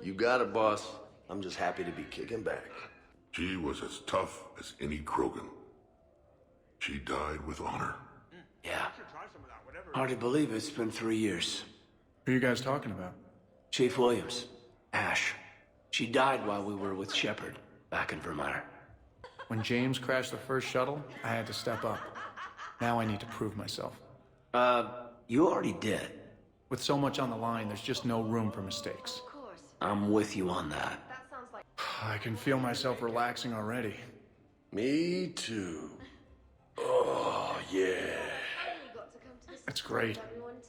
You got it, boss. I'm just happy to be kicking back. She was as tough as any Krogan. She died with honor. Yeah. Hard to believe it's been 3 years. Who are you guys talking about? Chief Williams. Ash. She died while we were with Shepard, back in Vermeer. When James crashed the first shuttle, I had to step up. Now I need to prove myself. You already did. With so much on the line, there's just no room for mistakes. I'm with you on that. I can feel myself relaxing already. Me too. Oh, yeah. It's great.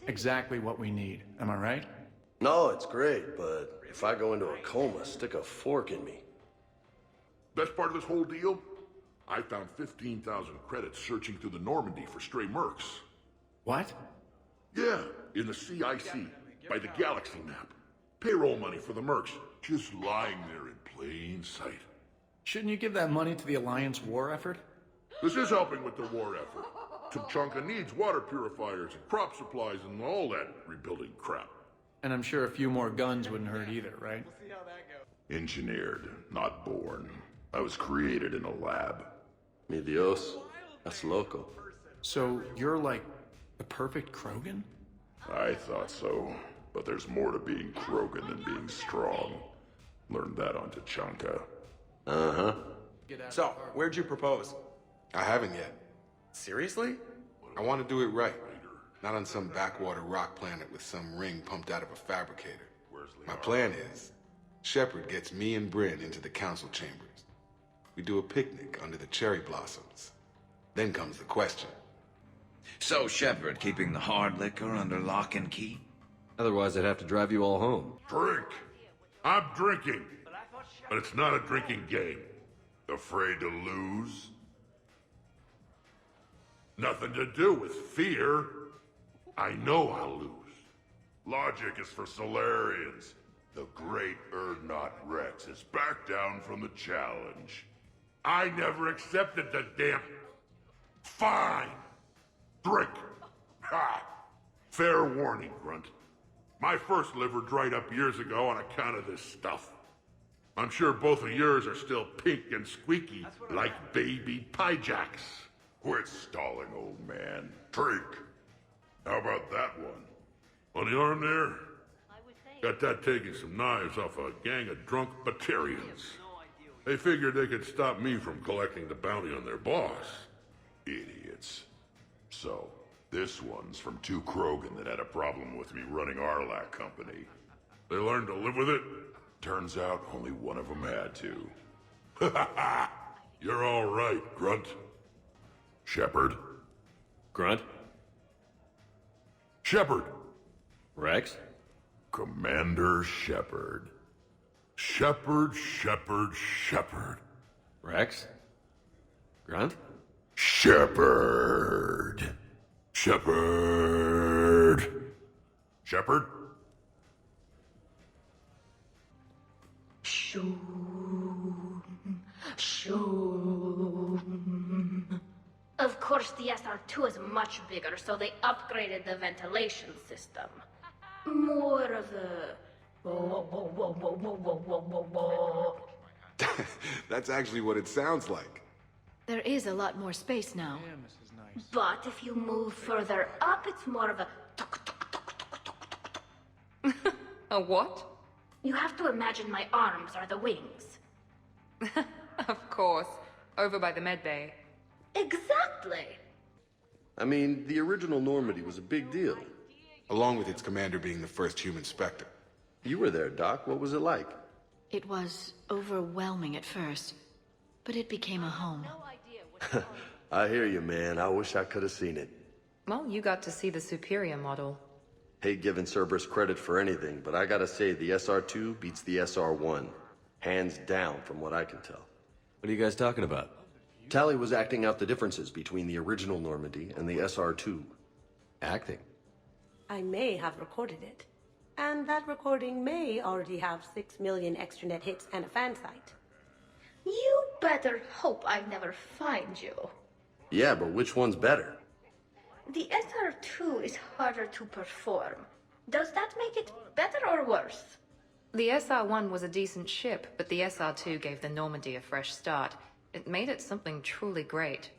Exactly what we need. Am I right? No, it's great, but if I go into a coma, stick a fork in me. Best part of this whole deal? I found 15,000 credits searching through the Normandy for stray mercs. What? Yeah, in the CIC, by the galaxy map. Payroll money for the mercs, just lying there in plain sight. Shouldn't you give that money to the Alliance war effort? This is helping with the war effort. Tuchanka needs water purifiers and crop supplies and all that rebuilding crap. And I'm sure a few more guns wouldn't hurt either, right? Engineered, not born. I was created in a lab. Mi Dios, that's loco. So you're like the perfect Krogan? I thought so, but there's more to being Krogan than being strong. Learned that on Tuchanka. Uh-huh. So, where'd you propose? I haven't yet. Seriously? I want to do it right. Not on some backwater rock planet with some ring pumped out of a fabricator. My plan is, Shepard gets me and Bryn into the council chambers. We do a picnic under the cherry blossoms. Then comes the question. So, Shepard, keeping the hard liquor under lock and key? Otherwise, I'd have to drive you all home. Drink! I'm drinking! But it's not a drinking game. Afraid to lose? Nothing to do with fear. I know I'll lose. Logic is for Solarians. The great Urdnot Rex is back down from the challenge. I never accepted the damn... Fine! Drink! Ha! Fair warning, Grunt. My first liver dried up years ago on account of this stuff. I'm sure both of yours are still pink and squeaky like baby Pyjacks. Quit stalling, old man. Drink. How about that one? On the arm there? Got that taking some knives off a gang of drunk Batarians. They figured they could stop me from collecting the bounty on their boss. Idiots. So, this one's from two Krogan that had a problem with me running Arlac Company. They learned to live with it. Turns out only one of them had to. Ha ha ha! You're all right, Grunt. Shepard. Grunt? Shepard. Rex? Commander Shepard. Shepard, Shepard, Shepard. Rex? Grunt? Shepard. Shepard. Shepard? Shoom. Of course, the SR2 is much bigger, so they upgraded the ventilation system. More of a... That's actually what it sounds like. There is a lot more space now. But if you move further up, it's more of a... A what? You have to imagine my arms are the wings. Of course. Over by the med bay. Exactly. I mean, the original Normandy was a big deal. Along with its commander being the first human Spectre. You were there, Doc. What was it like? It was overwhelming at first, but it became a home. I hear you, man. I wish I could have seen it. Well, you got to see the superior model. Hate giving Cerberus credit for anything, but I gotta say the SR2 beats the SR1. Hands down, from what I can tell. What are you guys talking about? Tally was acting out the differences between the original Normandy and the SR2. Acting? I may have recorded it. And that recording may already have 6 million extranet hits and a fan site. You better hope I never find you. Yeah, but which one's better? The SR2 is harder to perform. Does that make it better or worse? The SR-1 was a decent ship, but the SR-2 gave the Normandy a fresh start. It made it something truly great.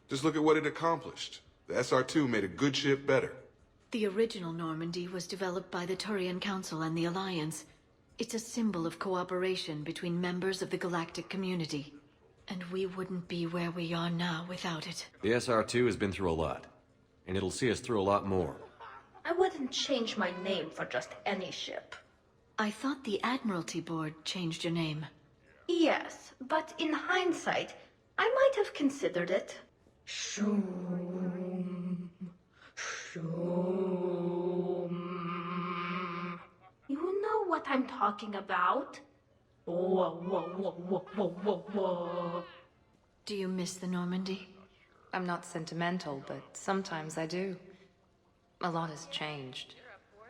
Just look at what it accomplished. The SR2 made a good ship better. The original Normandy was developed by the Turian Council and the Alliance. It's a symbol of cooperation between members of the galactic community. And we wouldn't be where we are now without it. The SR2 has been through a lot, and it'll see us through a lot more. I wouldn't change my name for just any ship. I thought the Admiralty Board changed your name. Yes, but in hindsight, I might have considered it. Shoom. You know what I'm talking about? Whoa, whoa, whoa, whoa, whoa, whoa, whoa. Do you miss the Normandy? I'm not sentimental, but sometimes I do. A lot has changed.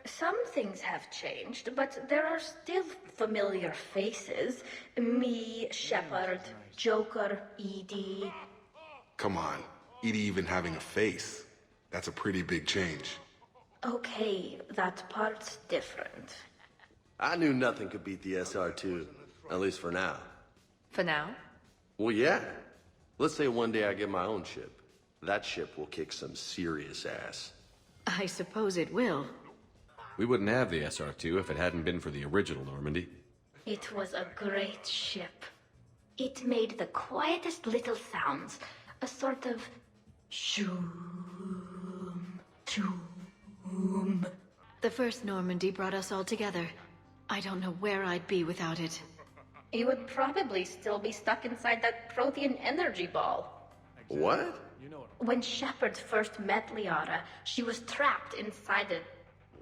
Some things have changed, but there are still familiar faces. Me, Shepard, Joker, Edie. Come on, Edie even having a face. That's a pretty big change. Okay, that part's different. I knew nothing could beat the SR2, at least for now. For now? Well, yeah. Let's say one day I get my own ship. That ship will kick some serious ass. I suppose it will. We wouldn't have the SR2 if it hadn't been for the original Normandy. It was a great ship. It made the quietest little sounds. A sort of shoom, shoom. The first Normandy brought us all together. I don't know where I'd be without it. You would probably still be stuck inside that Prothean energy ball. What? When Shepard first met Liara, she was trapped inside it.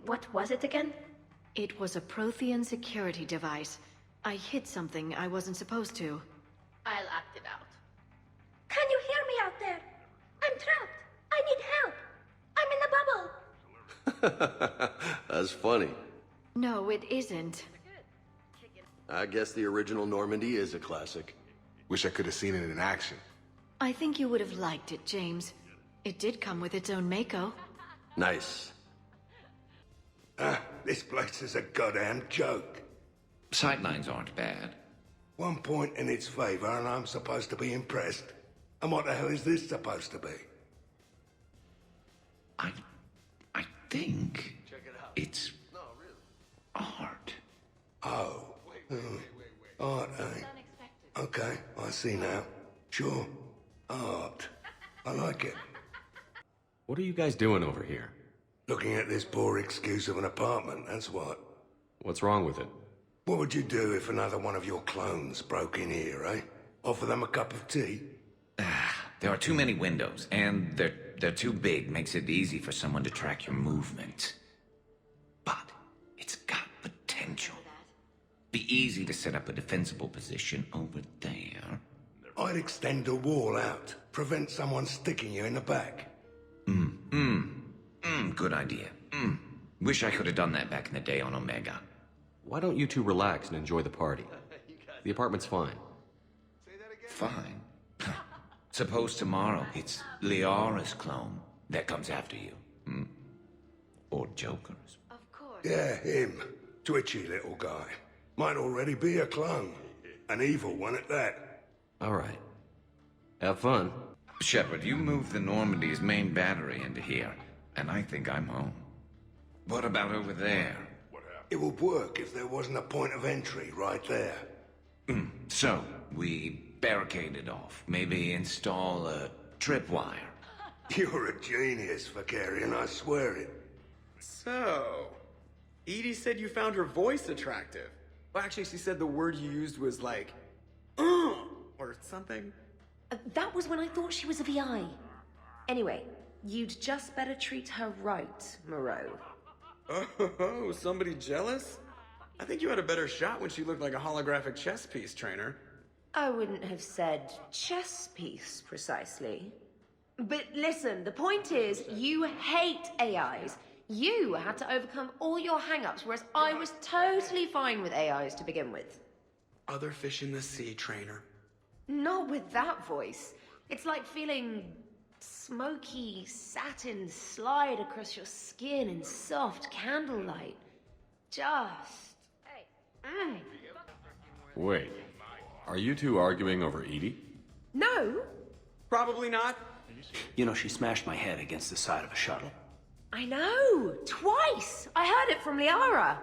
What was it again? It was a Prothean security device. I hit something I wasn't supposed to. I'll act it out. Can you hear me out there? I'm trapped. I need help. I'm in a bubble. That's funny. No, it isn't. I guess the original Normandy is a classic. Wish I could have seen it in action. I think you would have liked it, James. It did come with its own Mako. Nice. This place is a goddamn joke. Sightlines aren't bad. One point in its favor and I'm supposed to be impressed. And what the hell is this supposed to be? I think it's art. Oh. Art, eh? Okay, I see now. Sure. Art. I like it. What are you guys doing over here? Looking at this poor excuse of an apartment, that's what. What's wrong with it? What would you do if another one of your clones broke in here, eh? Offer them a cup of tea? There are too many windows, and they're too big. Makes it easy for someone to track your movement. But it's got potential. Be easy to set up a defensible position over there. I'd extend the wall out. Prevent someone sticking you in the back. Good idea. Wish I could have done that back in the day on Omega. Why don't you two relax and enjoy the party? The apartment's fine. Fine. Suppose tomorrow it's Liara's clone that comes after you. Or Joker's. Yeah, him. Twitchy little guy. Might already be a clone. An evil one at that. All right. Have fun. Shepard, you moved the Normandy's main battery into here, and I think I'm home. What about over there? It would work if there wasn't a point of entry right there. So, we barricade it off. Maybe install a tripwire. You're a genius, Vicarian, I swear it. So, Edie said you found her voice attractive. Well, actually, she said the word you used was like, or something. That was when I thought she was a VI. Anyway, you'd just better treat her right, Moreau. Oh, somebody jealous? I think you had a better shot when she looked like a holographic chess piece, Trainer. I wouldn't have said chess piece, precisely. But listen, the point is, you hate AIs. You had to overcome all your hang-ups, whereas I was totally fine with AIs to begin with. Other fish in the sea, Trainer. Not with that voice. It's like feeling smoky satin slide across your skin in soft candlelight. Just... Wait, are you two arguing over Edie? No. Probably not. You know, she smashed my head against the side of a shuttle. I know. Twice. I heard it from Liara.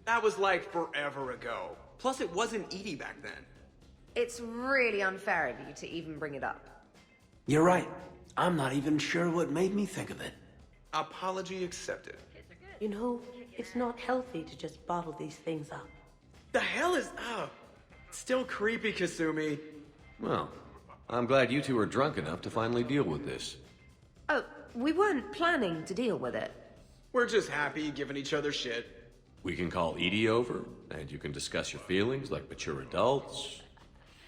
That was like forever ago. Plus, it wasn't Edie back then. It's really unfair of you to even bring it up. You're right. I'm not even sure what made me think of it. Apology accepted. You know, it's not healthy to just bottle these things up. The hell is up? Still creepy, Kasumi. Well, I'm glad you two are drunk enough to finally deal with this. Oh, we weren't planning to deal with it. We're just happy giving each other shit. We can call Edie over, and you can discuss your feelings like mature adults.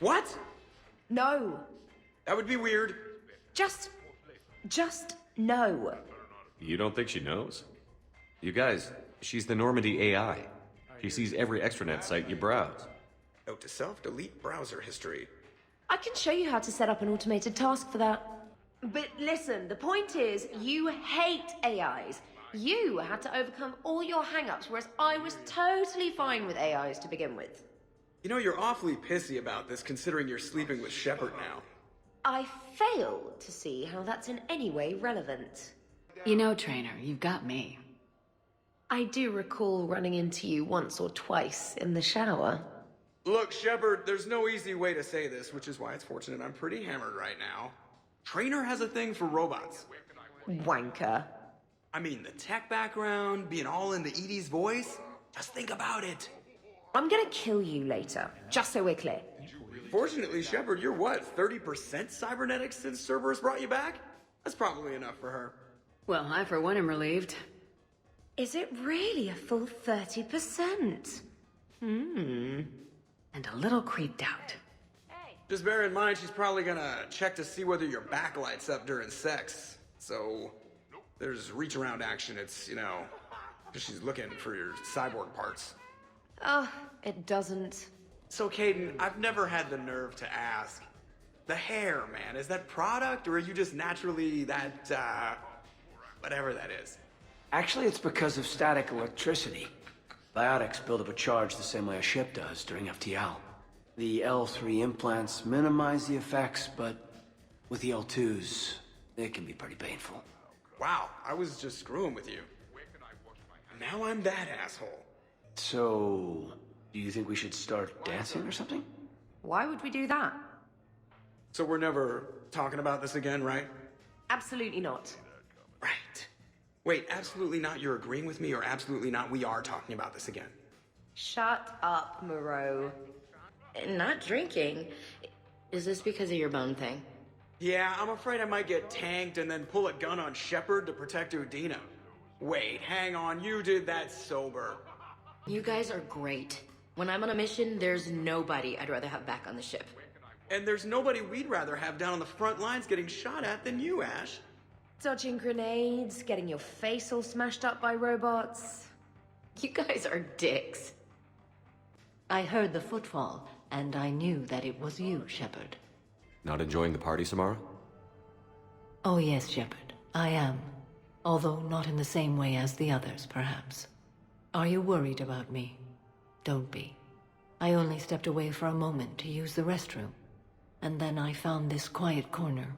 What? No. That would be weird. Just no. You don't think she knows? You guys, she's the Normandy AI. She sees every extranet site you browse. Note to self, delete browser history. I can show you how to set up an automated task for that. But listen, the point is, you hate AIs. You had to overcome all your hang-ups, whereas I was totally fine with AIs to begin with. You know, you're awfully pissy about this, considering you're sleeping with Shepard now. I fail to see how that's in any way relevant. You know, Trainer, you've got me. I do recall running into you once or twice in the shower. Look, Shepard, there's no easy way to say this, which is why it's fortunate I'm pretty hammered right now. Trainer has a thing for robots. Wanker. I mean, the tech background, being all into Edie's voice. Just think about it. I'm gonna kill you later, just so we're clear. Fortunately, Shepard, you're what, 30% cybernetics since Cerberus brought you back? That's probably enough for her. Well, I for one am relieved. Is it really a full 30%? And a little creeped out. Just bear in mind, she's probably gonna check to see whether your back lights up during sex. So, there's reach around action. It's, you know, she's looking for your cyborg parts. Oh, it doesn't. So, Caden, I've never had the nerve to ask. The hair, man, is that product, or are you just naturally that, whatever that is? Actually, it's because of static electricity. Biotics build up a charge the same way a ship does during FTL. The L3 implants minimize the effects, but with the L2s, it can be pretty painful. Wow, I was just screwing with you. Now I'm that asshole. So, do you think we should start dancing or something? Why would we do that? So we're never talking about this again, right? Absolutely not. Right. Wait, absolutely not you're agreeing with me, or absolutely not we are talking about this again? Shut up, Moreau. Not drinking. Is this because of your bone thing? Yeah, I'm afraid I might get tanked and then pull a gun on Shepard to protect Udina. Wait, hang on, you did that sober. You guys are great. When I'm on a mission, there's nobody I'd rather have back on the ship. And there's nobody we'd rather have down on the front lines getting shot at than you, Ash. Dodging grenades, getting your face all smashed up by robots. You guys are dicks. I heard the footfall, and I knew that it was you, Shepard. Not enjoying the party, Samara? Oh yes, Shepard, I am. Although not in the same way as the others, perhaps. Are you worried about me? Don't be. I only stepped away for a moment to use the restroom. And then I found this quiet corner.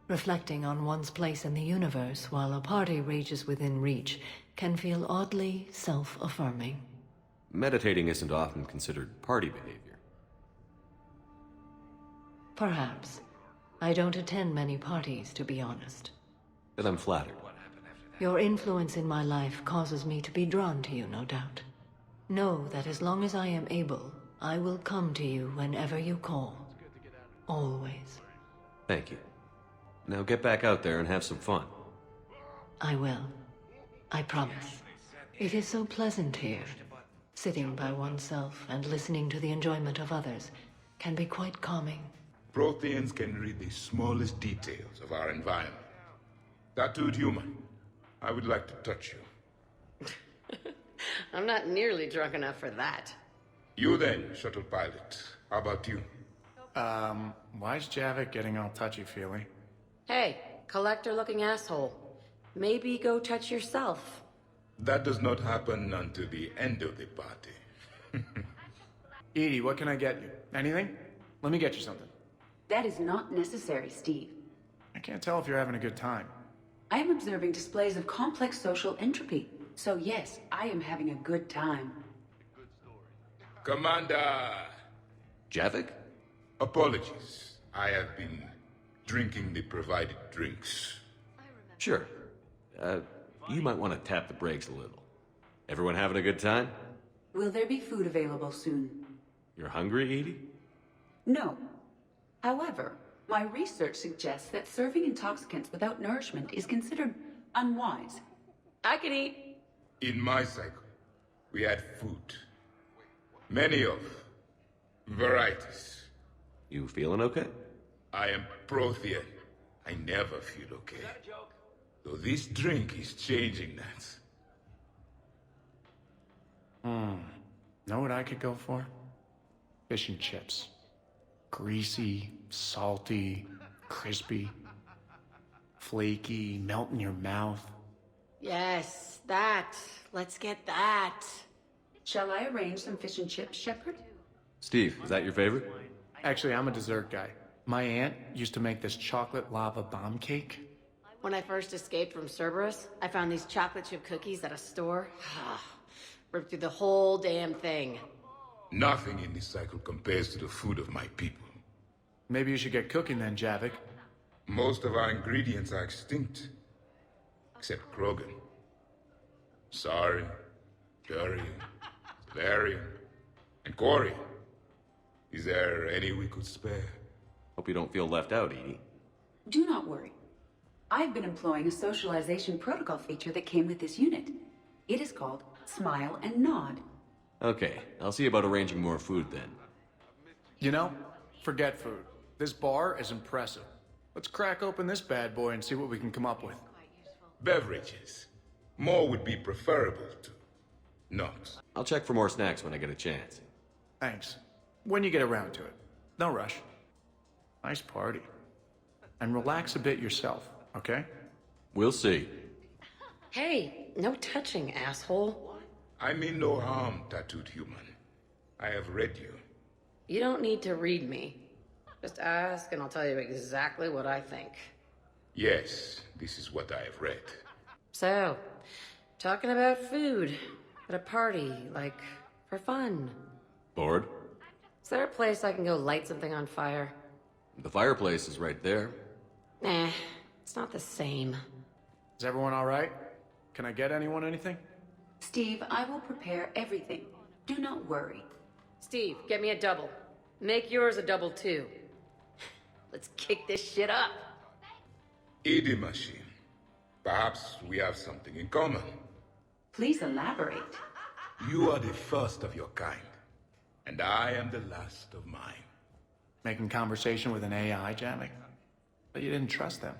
Reflecting on one's place in the universe while a party rages within reach can feel oddly self-affirming. Meditating isn't often considered party behavior. Perhaps. I don't attend many parties, to be honest. Then I'm flattered. Your influence in my life causes me to be drawn to you, no doubt. Know that as long as I am able, I will come to you whenever you call. Always. Thank you. Now get back out there and have some fun. I will. I promise. It is so pleasant here. Sitting by oneself and listening to the enjoyment of others can be quite calming. Protheans can read the smallest details of our environment. Tattooed human, I would like to touch you. I'm not nearly drunk enough for that. You then, shuttle pilot. How about you? Why's Javik getting all touchy-feely? Hey, collector-looking asshole. Maybe go touch yourself. That does not happen until the end of the party. Edie, what can I get you? Anything? Let me get you something. That is not necessary, Steve. I can't tell if you're having a good time. I am observing displays of complex social entropy. So yes, I am having a good time. Commander! Javik? Apologies. I have been drinking the provided drinks. Sure. You might want to tap the brakes a little. Everyone having a good time? Will there be food available soon? You're hungry, Edie? No. However, my research suggests that serving intoxicants without nourishment is considered unwise. I can eat. In my cycle, we had food. Many of varieties. You feeling okay? I am Prothean. I never feel okay. So this drink is changing that. Know what I could go for? Fish and chips. Greasy, salty, crispy, flaky, melt in your mouth. Yes, that. Let's get that. Shall I arrange some fish and chips, Shepard? Steve, is that your favorite? Actually, I'm a dessert guy. My aunt used to make this chocolate lava bomb cake. When I first escaped from Cerberus, I found these chocolate chip cookies at a store. Ripped through the whole damn thing. Nothing in this cycle compares to the food of my people. Maybe you should get cooking then, Javik. Most of our ingredients are extinct. Except Krogan. Sorry, Durian, Valerian, and Corian. Is there any we could spare? Hope you don't feel left out, Edie. Do not worry. I've been employing a socialization protocol feature that came with this unit. It is called Smile and Nod. Okay, I'll see about arranging more food then. You know, forget food. This bar is impressive. Let's crack open this bad boy and see what we can come up with. Beverages. More would be preferable to not. I'll check for more snacks when I get a chance. Thanks. When you get around to it. No rush. Nice party. And relax a bit yourself, okay? We'll see. Hey, no touching, asshole. I mean no harm, tattooed human. I have read you. You don't need to read me. Just ask and I'll tell you exactly what I think. Yes, this is what I have read. So, talking about food at a party, like, for fun. Bored? Is there a place I can go light something on fire? The fireplace is right there. Nah, it's not the same. Is everyone all right? Can I get anyone anything? Steve, I will prepare everything. Do not worry. Steve, get me a double. Make yours a double too. Let's kick this shit up. Edie machine. Perhaps we have something in common. Please elaborate. You are the first of your kind, and I am the last of mine. Making conversation with an AI, Javik? But you didn't trust them.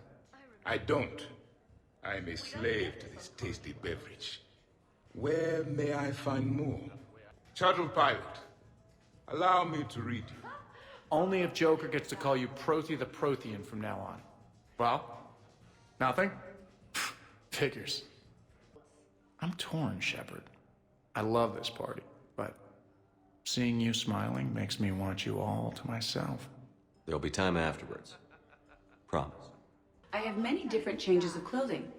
I don't. I am a slave to this tasty beverage. Where may I find more? Shuttle pilot, allow me to read you. Only if Joker gets to call you Prothy the Prothean from now on. Well, nothing? Figures. I'm torn, Shepard. I love this party, but seeing you smiling makes me want you all to myself. There'll be time afterwards. Promise. I have many different changes of clothing.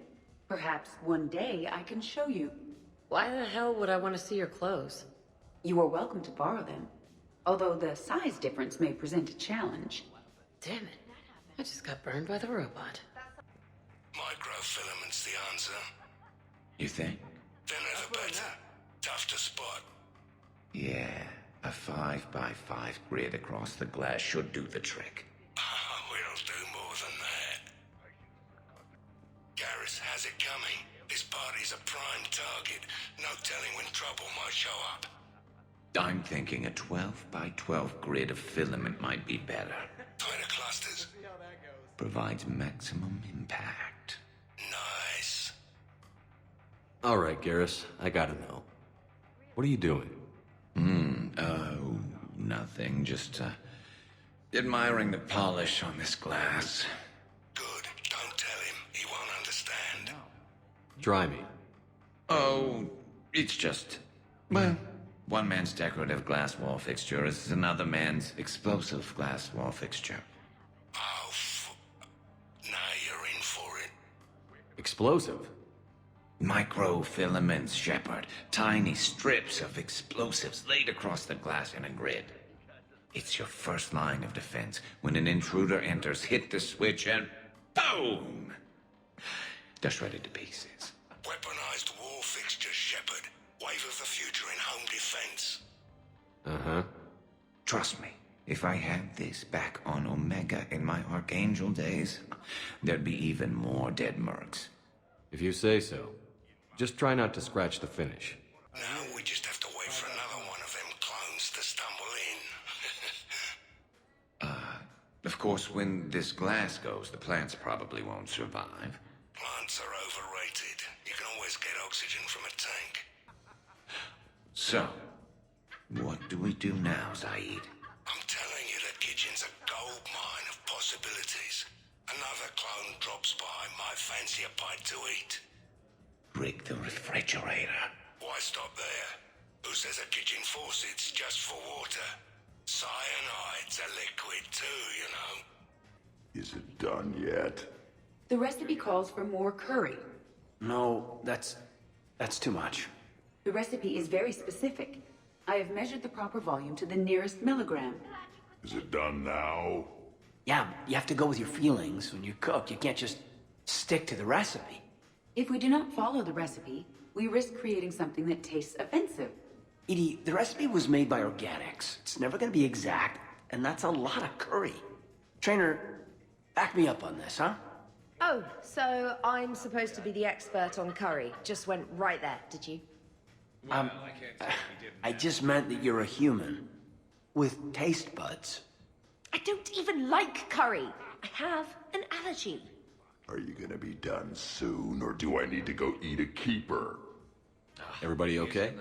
Perhaps one day I can show you. Why the hell would I want to see your clothes? You are welcome to borrow them. Although the size difference may present a challenge. Damn it. I just got burned by the robot. Microfilaments's the answer. You think? Thinner the better. Tough to spot. Yeah, a 5 by 5 grid across the glass should do the trick. We'll do more than that. Garrus has it coming. This party's a prime target. No telling when trouble might show up. I'm thinking a 12 by 12 grid of filament might be better. Tighter clusters. Provides maximum impact. Nice. All right, Garrus, I gotta know. What are you doing? Nothing. Just, admiring the polish on this glass. Good. Don't tell him. He won't understand. Try me. Oh, it's just... Well, one man's decorative glass wall fixture is another man's explosive glass wall fixture. Oh, now you're in for it. Explosive? Microfilaments, Shepard. Tiny strips of explosives laid across the glass in a grid. It's your first line of defense. When an intruder enters, hit the switch and boom! They're shredded to pieces. Weaponized wall fixtures, Shepard. Wave of the future in home defense. Uh-huh. Trust me, if I had this back on Omega in my Archangel days, there'd be even more dead mercs. If you say so. Just try not to scratch the finish. Now we just have to wait for another one of them clones to stumble in. Of course, when this glass goes, the plants probably won't survive. Plants are overrated. You can always get oxygen from a tank. So, what do we do now, Zaid? I'm telling you, that kitchen's a gold mine of possibilities. Another clone drops by, might fancy a bite to eat. Rig the refrigerator. Why stop there? Who says a kitchen faucet's just for water? Cyanide's a liquid too, you know. Is it done yet? The recipe calls for more curry. No, that's too much. The recipe is very specific. I have measured the proper volume to the nearest milligram. Is it done now? Yeah, you have to go with your feelings when you cook. You can't just stick to the recipe. If we do not follow the recipe, we risk creating something that tastes offensive. Edie, the recipe was made by organics. It's never gonna be exact, and that's a lot of curry. Trainer, back me up on this, huh? Oh, so I'm supposed to be the expert on curry. Just went right there, did you? I just meant that you're a human with taste buds. I don't even like curry. I have an allergy. Are you gonna be done soon, or do I need to go eat a keeper? Everybody okay?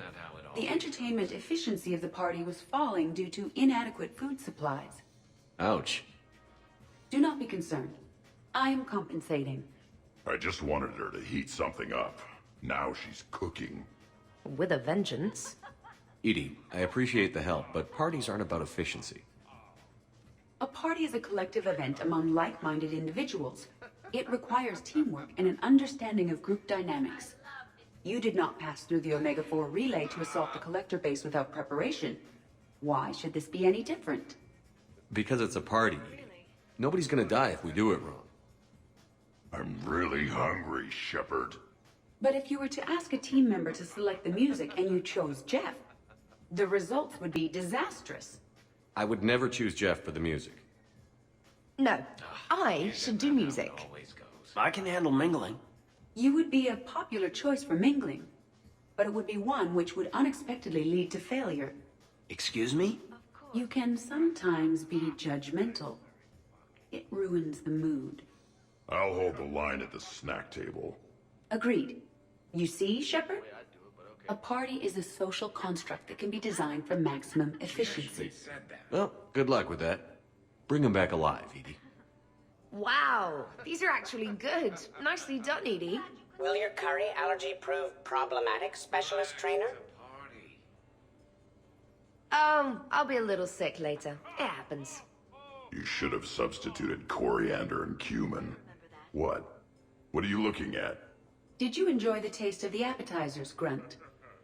The entertainment efficiency of the party was falling due to inadequate food supplies. Ouch. Do not be concerned. I am compensating. I just wanted her to heat something up. Now she's cooking. With a vengeance. Edie, I appreciate the help, but parties aren't about efficiency. A party is a collective event among like-minded individuals. It requires teamwork and an understanding of group dynamics. You did not pass through the Omega-4 relay to assault the collector base without preparation. Why should this be any different? Because it's a party. Nobody's gonna die if we do it wrong. I'm really hungry, Shepard. But if you were to ask a team member to select the music and you chose Jeff, the results would be disastrous. I would never choose Jeff for the music. No, I should do music. I can handle mingling. You would be a popular choice for mingling, but it would be one which would unexpectedly lead to failure. Excuse me? You can sometimes be judgmental. It ruins the mood. I'll hold the line at the snack table. Agreed. You see, Shepard? A party is a social construct that can be designed for maximum efficiency. Well, good luck with that. Bring him back alive, Edie. Wow, these are actually good. Nicely done, Edie. Will your curry allergy prove problematic, Specialist Trainer? I'll be a little sick later. It happens. You should have substituted coriander and cumin. What? What are you looking at? Did you enjoy the taste of the appetizers, Grunt?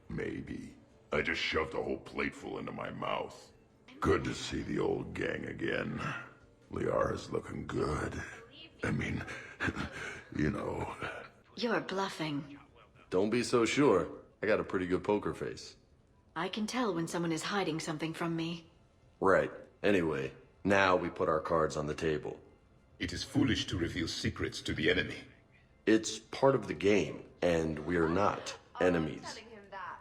Maybe. I just shoved a whole plateful into my mouth. Good to see the old gang again. Liara's looking good. I mean, you know. You're bluffing. Don't be so sure. I got a pretty good poker face. I can tell when someone is hiding something from me. Right. Anyway, now we put our cards on the table. It is foolish to reveal secrets to the enemy. It's part of the game, and we're not enemies.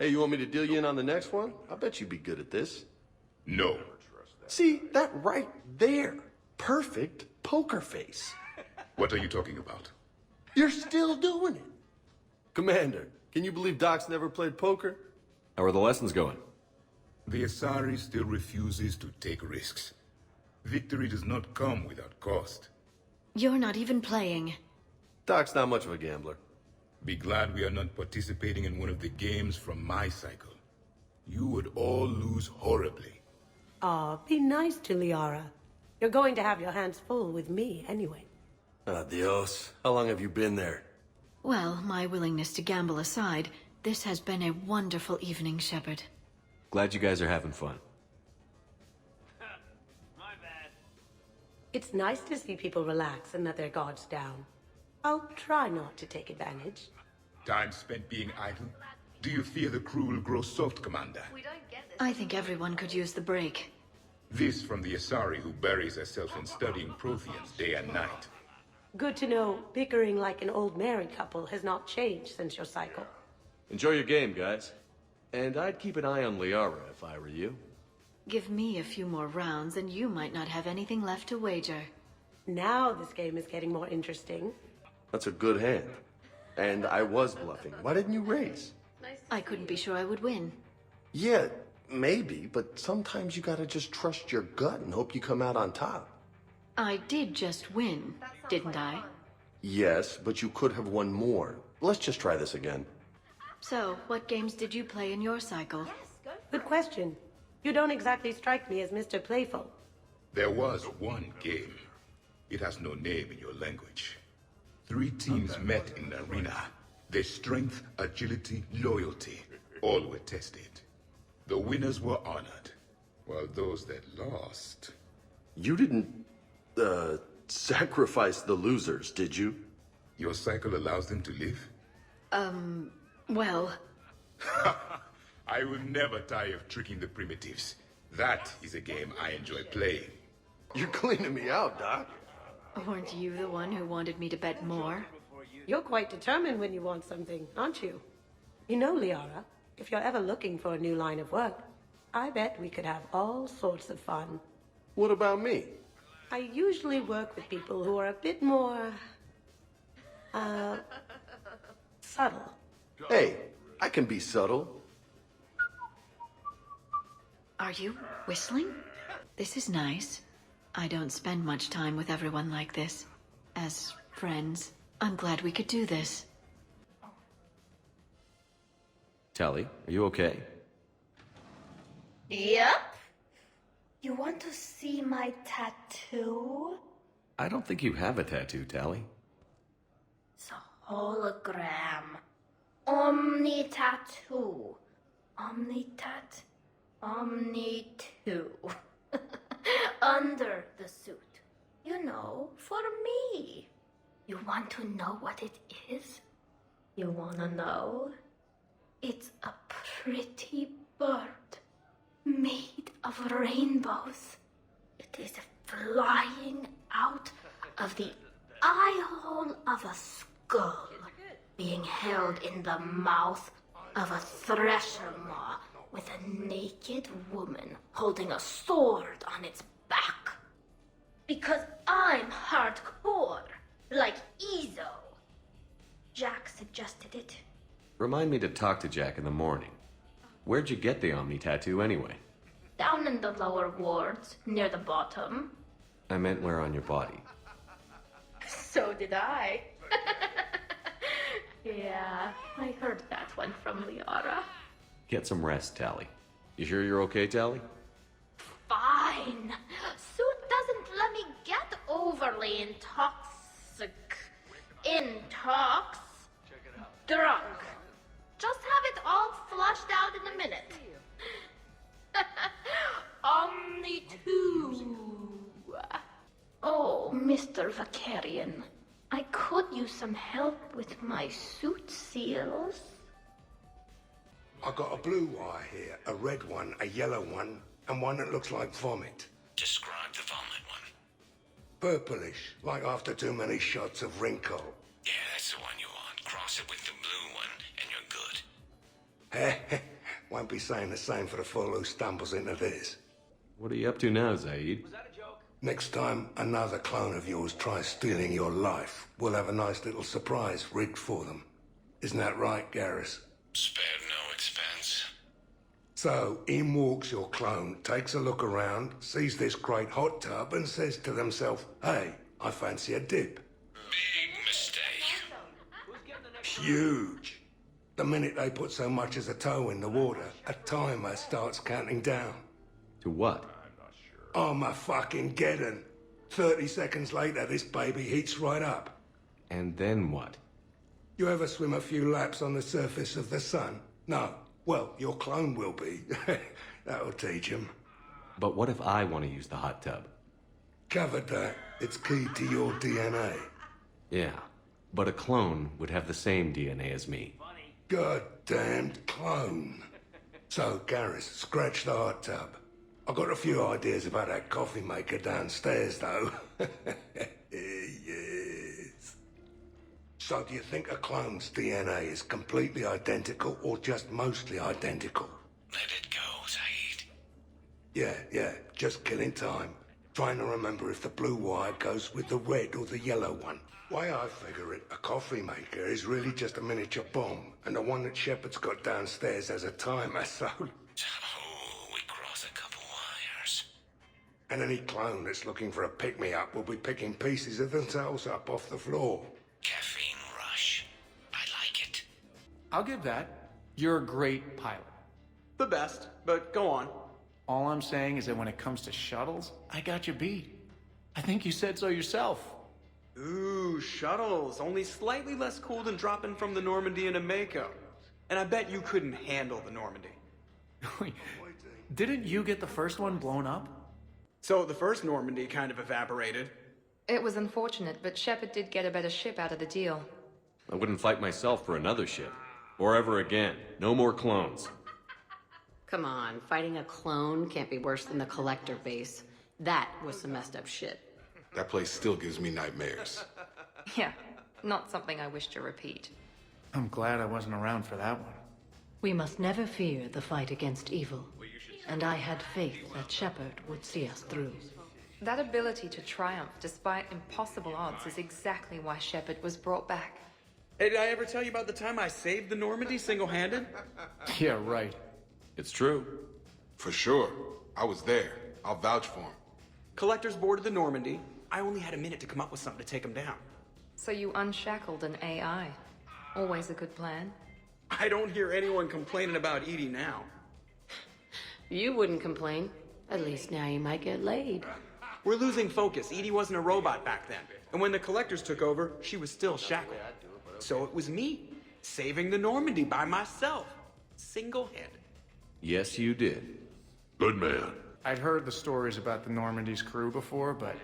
Hey, you want me to deal you in on the next one? I bet you'd be good at this. No. See, that right there. Perfect poker face. What are you talking about? You're still doing it. Commander, Can you believe Doc's never played poker? How are the lessons going? The Asari still refuses to take risks. Victory does not come without cost. You're not even playing. Doc's not much of a gambler. Be glad we are not participating in one of the games from my cycle. You would all lose horribly. Aw, be nice to Liara. You're going to have your hands full with me anyway. Adios. How long have you been there? Well, my willingness to gamble aside, this has been a wonderful evening, Shepard. Glad you guys are having fun. It's nice to see people relax and let their guards down. I'll try not to take advantage. Time spent being idle? Do you fear the crew will grow soft, Commander? I think everyone could use the break. This from the Asari who buries herself in studying Protheans day and night. Good to know bickering like an old married couple has not changed since your cycle. Enjoy your game, guys. And I'd keep an eye on Liara if I were you. Give me a few more rounds and you might not have anything left to wager. Now this game is getting more interesting. That's a good hand. And I was bluffing. Why didn't you raise? I couldn't be sure I would win. Yeah, maybe, but sometimes you gotta just trust your gut and hope you come out on top. I did just win, didn't I? Yes, but you could have won more. Let's just try this again. So, what games did you play in your cycle? Good question. You don't exactly strike me as Mr. Playful. There was one game. It has no name in your language. 3 teams met in the arena. Their strength, agility, loyalty, all were tested. The winners were honored, while those that lost... You didn't, sacrifice the losers, did you? Your cycle allows them to live? Well... I will never tire of tricking the primitives. That is a game I enjoy playing. You're cleaning me out, Doc. Weren't you the one who wanted me to bet more? You're quite determined when you want something, aren't you? You know, Liara, if you're ever looking for a new line of work, I bet we could have all sorts of fun. What about me? I usually work with people who are a bit more... subtle. Hey, I can be subtle. Are you whistling? This is nice. I don't spend much time with everyone like this. As friends, I'm glad we could do this. Tally, are you okay? Yep. You want to see my tattoo? I don't think you have a tattoo, Tally. It's a hologram. Omni tattoo. Omni-tat. Omni-2. Under the suit. You know, for me. You want to know what it is? You wanna know? It's a pretty bird made of rainbows. It is flying out of the eye hole of a skull, being held in the mouth of a thresher maw with a naked woman holding a sword on its back. Because I'm hardcore, like Ezo. Jack suggested it. Remind me to talk to Jack in the morning. Where'd you get the Omni tattoo anyway? Down in the lower wards, near the bottom. I meant where on your body. So did I. Yeah, I heard that one from Liara. Get some rest, Tally. You sure you're okay, Tally? Fine. Suit doesn't let me get overly intox. Drunk. Just have it all flushed out in a minute. Omni 2. Oh, Mr. Vakarian. I could use some help with my suit seals. I got a blue wire here, a red one, a yellow one, and one that looks like vomit. Describe the vomit one. Purplish, like after too many shots of Rinko. Yeah, that's the one you want. Cross it with the blue one, and you're good. Won't be saying the same for the fool who stumbles into this. What are you up to now, Zaid? Next time another clone of yours tries stealing your life, we'll have a nice little surprise rigged for them. Isn't that right, Garrus? Spared no expense. So, in walks your clone, takes a look around, sees this great hot tub, and says to themselves, hey, I fancy a dip. Big mistake. Huge. The minute they put so much as a toe in the water, a timer starts counting down. To what? Armageddon. 30 seconds later, this baby heats right up. And then what? You ever swim a few laps on the surface of the sun? No. Well, your clone will be. That'll teach him. But what if I want to use the hot tub? Covered that. It's key to your DNA. Yeah, but a clone would have the same DNA as me. Goddamned clone. So, Garrus, scratch the hot tub. I've got a few ideas about that coffee maker downstairs, though. Yes. So, do you think a clone's DNA is completely identical or just mostly identical? Let it go, Saeed. Yeah, just killing time. Trying to remember if the blue wire goes with the red or the yellow one. Way I figure it, a coffee maker is really just a miniature bomb, and the one that Shepard's got downstairs has a timer, so... Oh, we cross a couple wires. And any clone that's looking for a pick-me-up will be picking pieces of themselves up off the floor. Caffeine rush. I like it. I'll give that. You're a great pilot. The best, but go on. All I'm saying is that when it comes to shuttles, I got you beat. I think you said so yourself. Ooh, shuttles. Only slightly less cool than dropping from the Normandy into Mako. And I bet you couldn't handle the Normandy. Didn't you get the first one blown up? So the first Normandy kind of evaporated. It was unfortunate, but Shepard did get a better ship out of the deal. I wouldn't fight myself for another ship. Or ever again. No more clones. Come on, fighting a clone can't be worse than the Collector base. That was some messed up shit. That place still gives me nightmares. Yeah, not something I wish to repeat. I'm glad I wasn't around for that one. We must never fear the fight against evil. And I had faith that Shepard would see us through. That ability to triumph despite impossible odds is exactly why Shepard was brought back. Hey, did I ever tell you about the time I saved the Normandy single-handed? Yeah, right. It's true. For sure. I was there. I'll vouch for him. Collectors boarded the Normandy. I only had a minute to come up with something to take them down. So you unshackled an AI. Always a good plan. I don't hear anyone complaining about Edie now. You wouldn't complain. At least now you might get laid. We're losing focus. Edie wasn't a robot back then. And when the Collectors took over, she was still shackled. So it was me, saving the Normandy by myself. Single-handed. Yes, you did. Good man. I'd heard the stories about the Normandy's crew before, but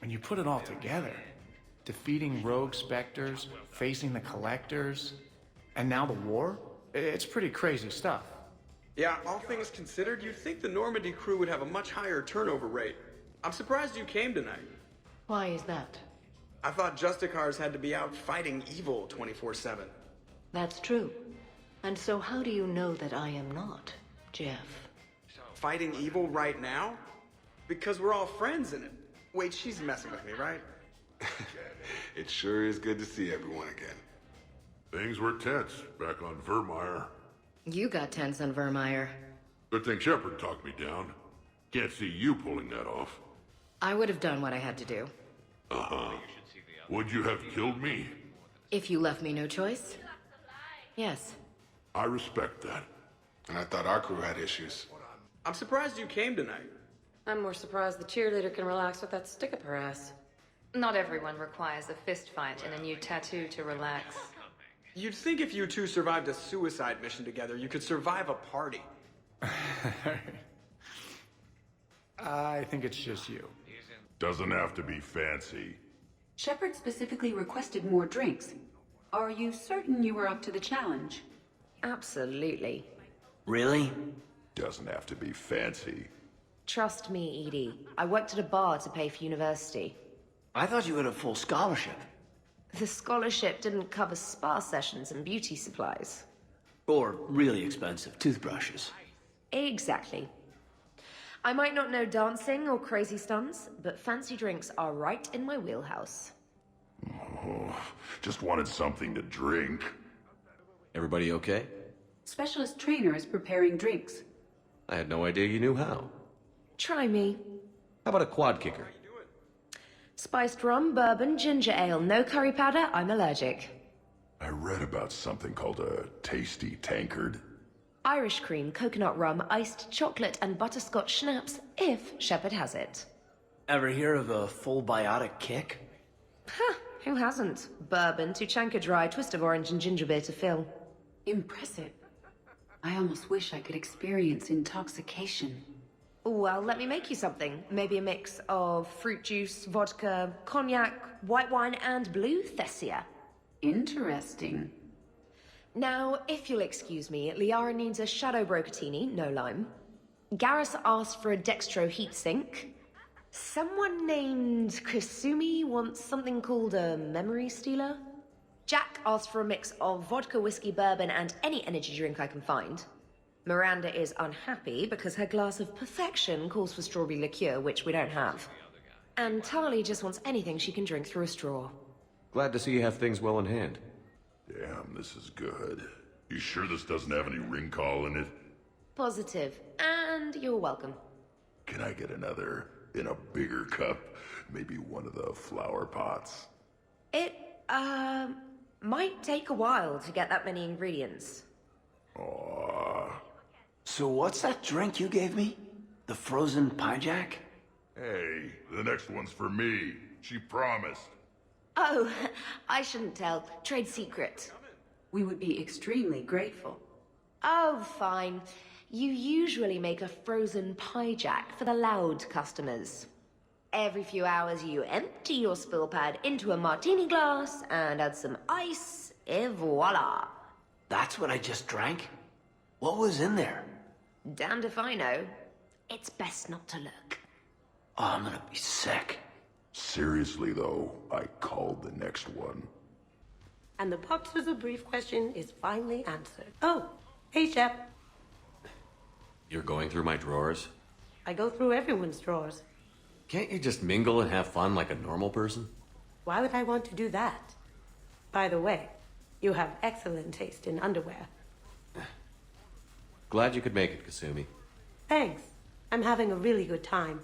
when you put it all together, defeating rogue specters, facing the Collectors, and now the war, it's pretty crazy stuff. Yeah, all things considered, you'd think the Normandy crew would have a much higher turnover rate. I'm surprised you came tonight. Why is that? I thought Justicars had to be out fighting evil 24/7. That's true. And so how do you know that I am not, Jeff? Fighting evil right now? Because we're all friends in it. Wait, she's messing with me, right? It sure is good to see everyone again. Things were tense back on Vermeer. You got tense on Vermeer. Good thing Shepard talked me down. Can't see you pulling that off. I would have done what I had to do. Uh-huh. Would you have killed me? If you left me no choice? Yes. I respect that. And I thought our crew had issues. I'm surprised you came tonight. I'm more surprised the cheerleader can relax with that stick up her ass. Not everyone requires a fist fight and a new tattoo to relax. You'd think if you two survived a suicide mission together, you could survive a party. I think it's just you. Doesn't have to be fancy. Shepard specifically requested more drinks. Are you certain you were up to the challenge? Absolutely. Really? Doesn't have to be fancy. Trust me, Edie. I worked at a bar to pay for university. I thought you had a full scholarship. The scholarship didn't cover spa sessions and beauty supplies. Or really expensive toothbrushes. Exactly. I might not know dancing or crazy stunts, but fancy drinks are right in my wheelhouse. Oh, just wanted something to drink. Everybody okay? Specialist trainer is preparing drinks. I had no idea you knew how. Try me. How about a quad kicker? Spiced rum, bourbon, ginger ale, no curry powder, I'm allergic. I read about something called a tasty tankard. Irish cream, coconut rum, iced chocolate, and butterscotch schnapps, if Shepard has it. Ever hear of a full biotic kick? Huh, who hasn't? Bourbon, Tuchanka dry, twist of orange, and ginger beer to fill. Impressive. I almost wish I could experience intoxication. Well, let me make you something. Maybe a mix of fruit juice, vodka, cognac, white wine, and blue Thessia. Interesting. Now, if you'll excuse me, Liara needs a Shadow Brocatini, no lime. Garrus asked for a Dextro heatsink. Someone named Kasumi wants something called a Memory Stealer. Jack asked for a mix of vodka, whiskey, bourbon, and any energy drink I can find. Miranda is unhappy because her glass of perfection calls for strawberry liqueur, which we don't have. And Tali just wants anything she can drink through a straw. Glad to see you have things well in hand. Damn, this is good. You sure this doesn't have any ring call in it? Positive. And you're welcome. Can I get another in a bigger cup? Maybe one of the flower pots? It, might take a while to get that many ingredients. Aww. So what's that drink you gave me? The frozen pie jack? Hey, the next one's for me. She promised. Oh, I shouldn't tell. Trade secret. We would be extremely grateful. Oh, fine. You usually make a frozen pie jack for the loud customers. Every few hours you empty your spill pad into a martini glass and add some ice, et voila. That's what I just drank? What was in there? Damned if I know. It's best not to look. Oh, I'm gonna be sick. Seriously, though, I called the next one. And the boxer's a brief question is finally answered. Oh, hey, Shep. You're going through my drawers? I go through everyone's drawers. Can't you just mingle and have fun like a normal person? Why would I want to do that? By the way, you have excellent taste in underwear. Glad you could make it, Kasumi. Thanks. I'm having a really good time.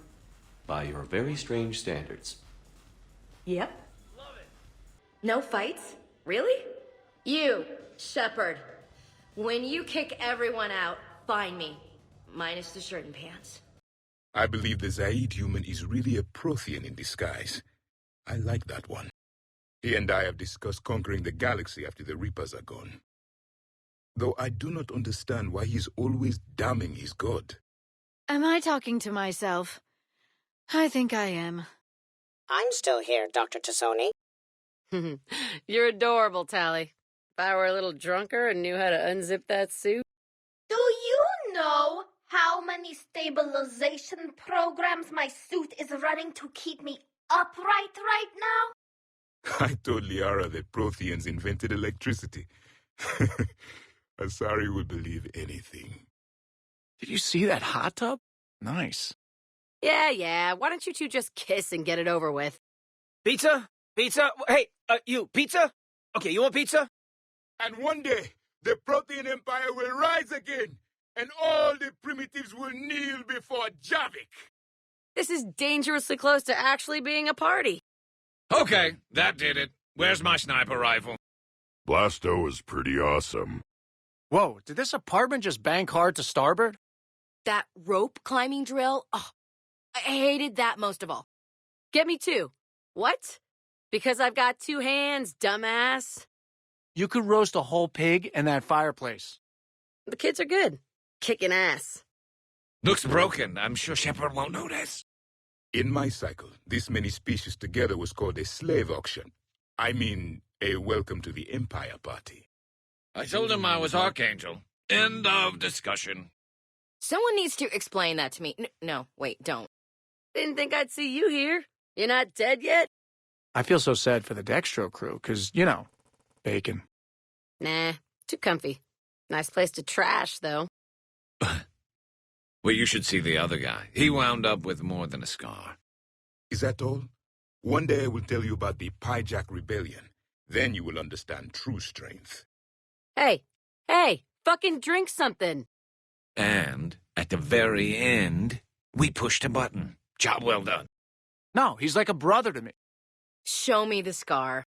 By your very strange standards. Yep. No fights? Really? You, Shepard. When you kick everyone out, find me. Minus the shirt and pants. I believe the Zaid human is really a Prothean in disguise. I like that one. He and I have discussed conquering the galaxy after the Reapers are gone. Though I do not understand why he's always damning his god. Am I talking to myself? I think I am. I'm still here, Dr. Tassoni. You're adorable, Tally. If I were a little drunker and knew how to unzip that suit. Do you know how many stabilization programs my suit is running to keep me upright right now? I told Liara that Protheans invented electricity. Asari would believe anything. Did you see that hot tub? Nice. Yeah. Why don't you two just kiss and get it over with? Pizza? Pizza? Hey, you, pizza? Okay, you want pizza? And one day, the Prothean Empire will rise again, and all the primitives will kneel before Javik. This is dangerously close to actually being a party. Okay, that did it. Where's my sniper rifle? Blasto is pretty awesome. Whoa, did this apartment just bank hard to starboard? That rope climbing drill? Oh, I hated that most of all. Get me two. What? Because I've got two hands, dumbass. You could roast a whole pig in that fireplace. The kids are good. Kicking ass. Looks broken. I'm sure Shepard won't notice. In my cycle, this many species together was called a slave auction. I mean, a welcome to the Empire party. I told him I was Archangel. End of discussion. Someone needs to explain that to me. No, wait, don't. Didn't think I'd see you here. You're not dead yet? I feel so sad for the Dextro crew, because, you know, bacon. Nah, too comfy. Nice place to trash, though. Well, you should see the other guy. He wound up with more than a scar. Is that all? One day I will tell you about the Pyjack Rebellion. Then you will understand true strength. Hey, Hey, fucking drink something. And at the very end, we pushed a button. Job well done. No, he's like a brother to me. Show me the scar.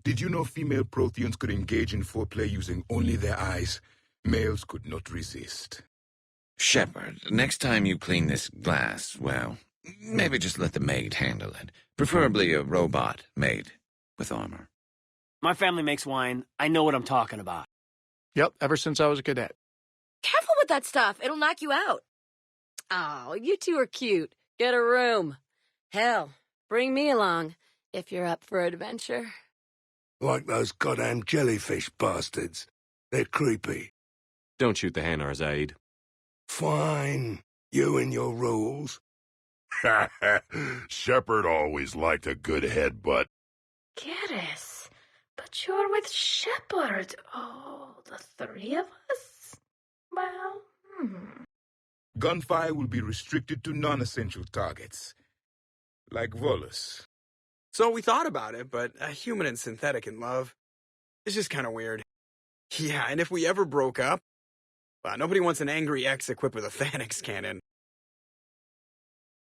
Did you know female Protheans could engage in foreplay using only their eyes? Males could not resist. Shepard, next time you clean this glass, well, maybe just let the maid handle it. Preferably a robot maid with armor. My family makes wine. I know what I'm talking about. Yep, ever since I was a cadet. Careful with that stuff. It'll knock you out. Oh, you two are cute. Get a room. Hell, bring me along if you're up for adventure. Like those goddamn jellyfish bastards. They're creepy. Don't shoot the Hanar, Zaid. Fine. You and your rules. Shepard always liked a good headbutt. Garrus, but you're with Shepard. Oh, the three of us? Well, Gunfire will be restricted to non-essential targets. Like Volus. So we thought about it, but a human and synthetic in love, it's just kind of weird. Yeah, and if we ever broke up, well, nobody wants an angry ex equipped with a Phanex cannon.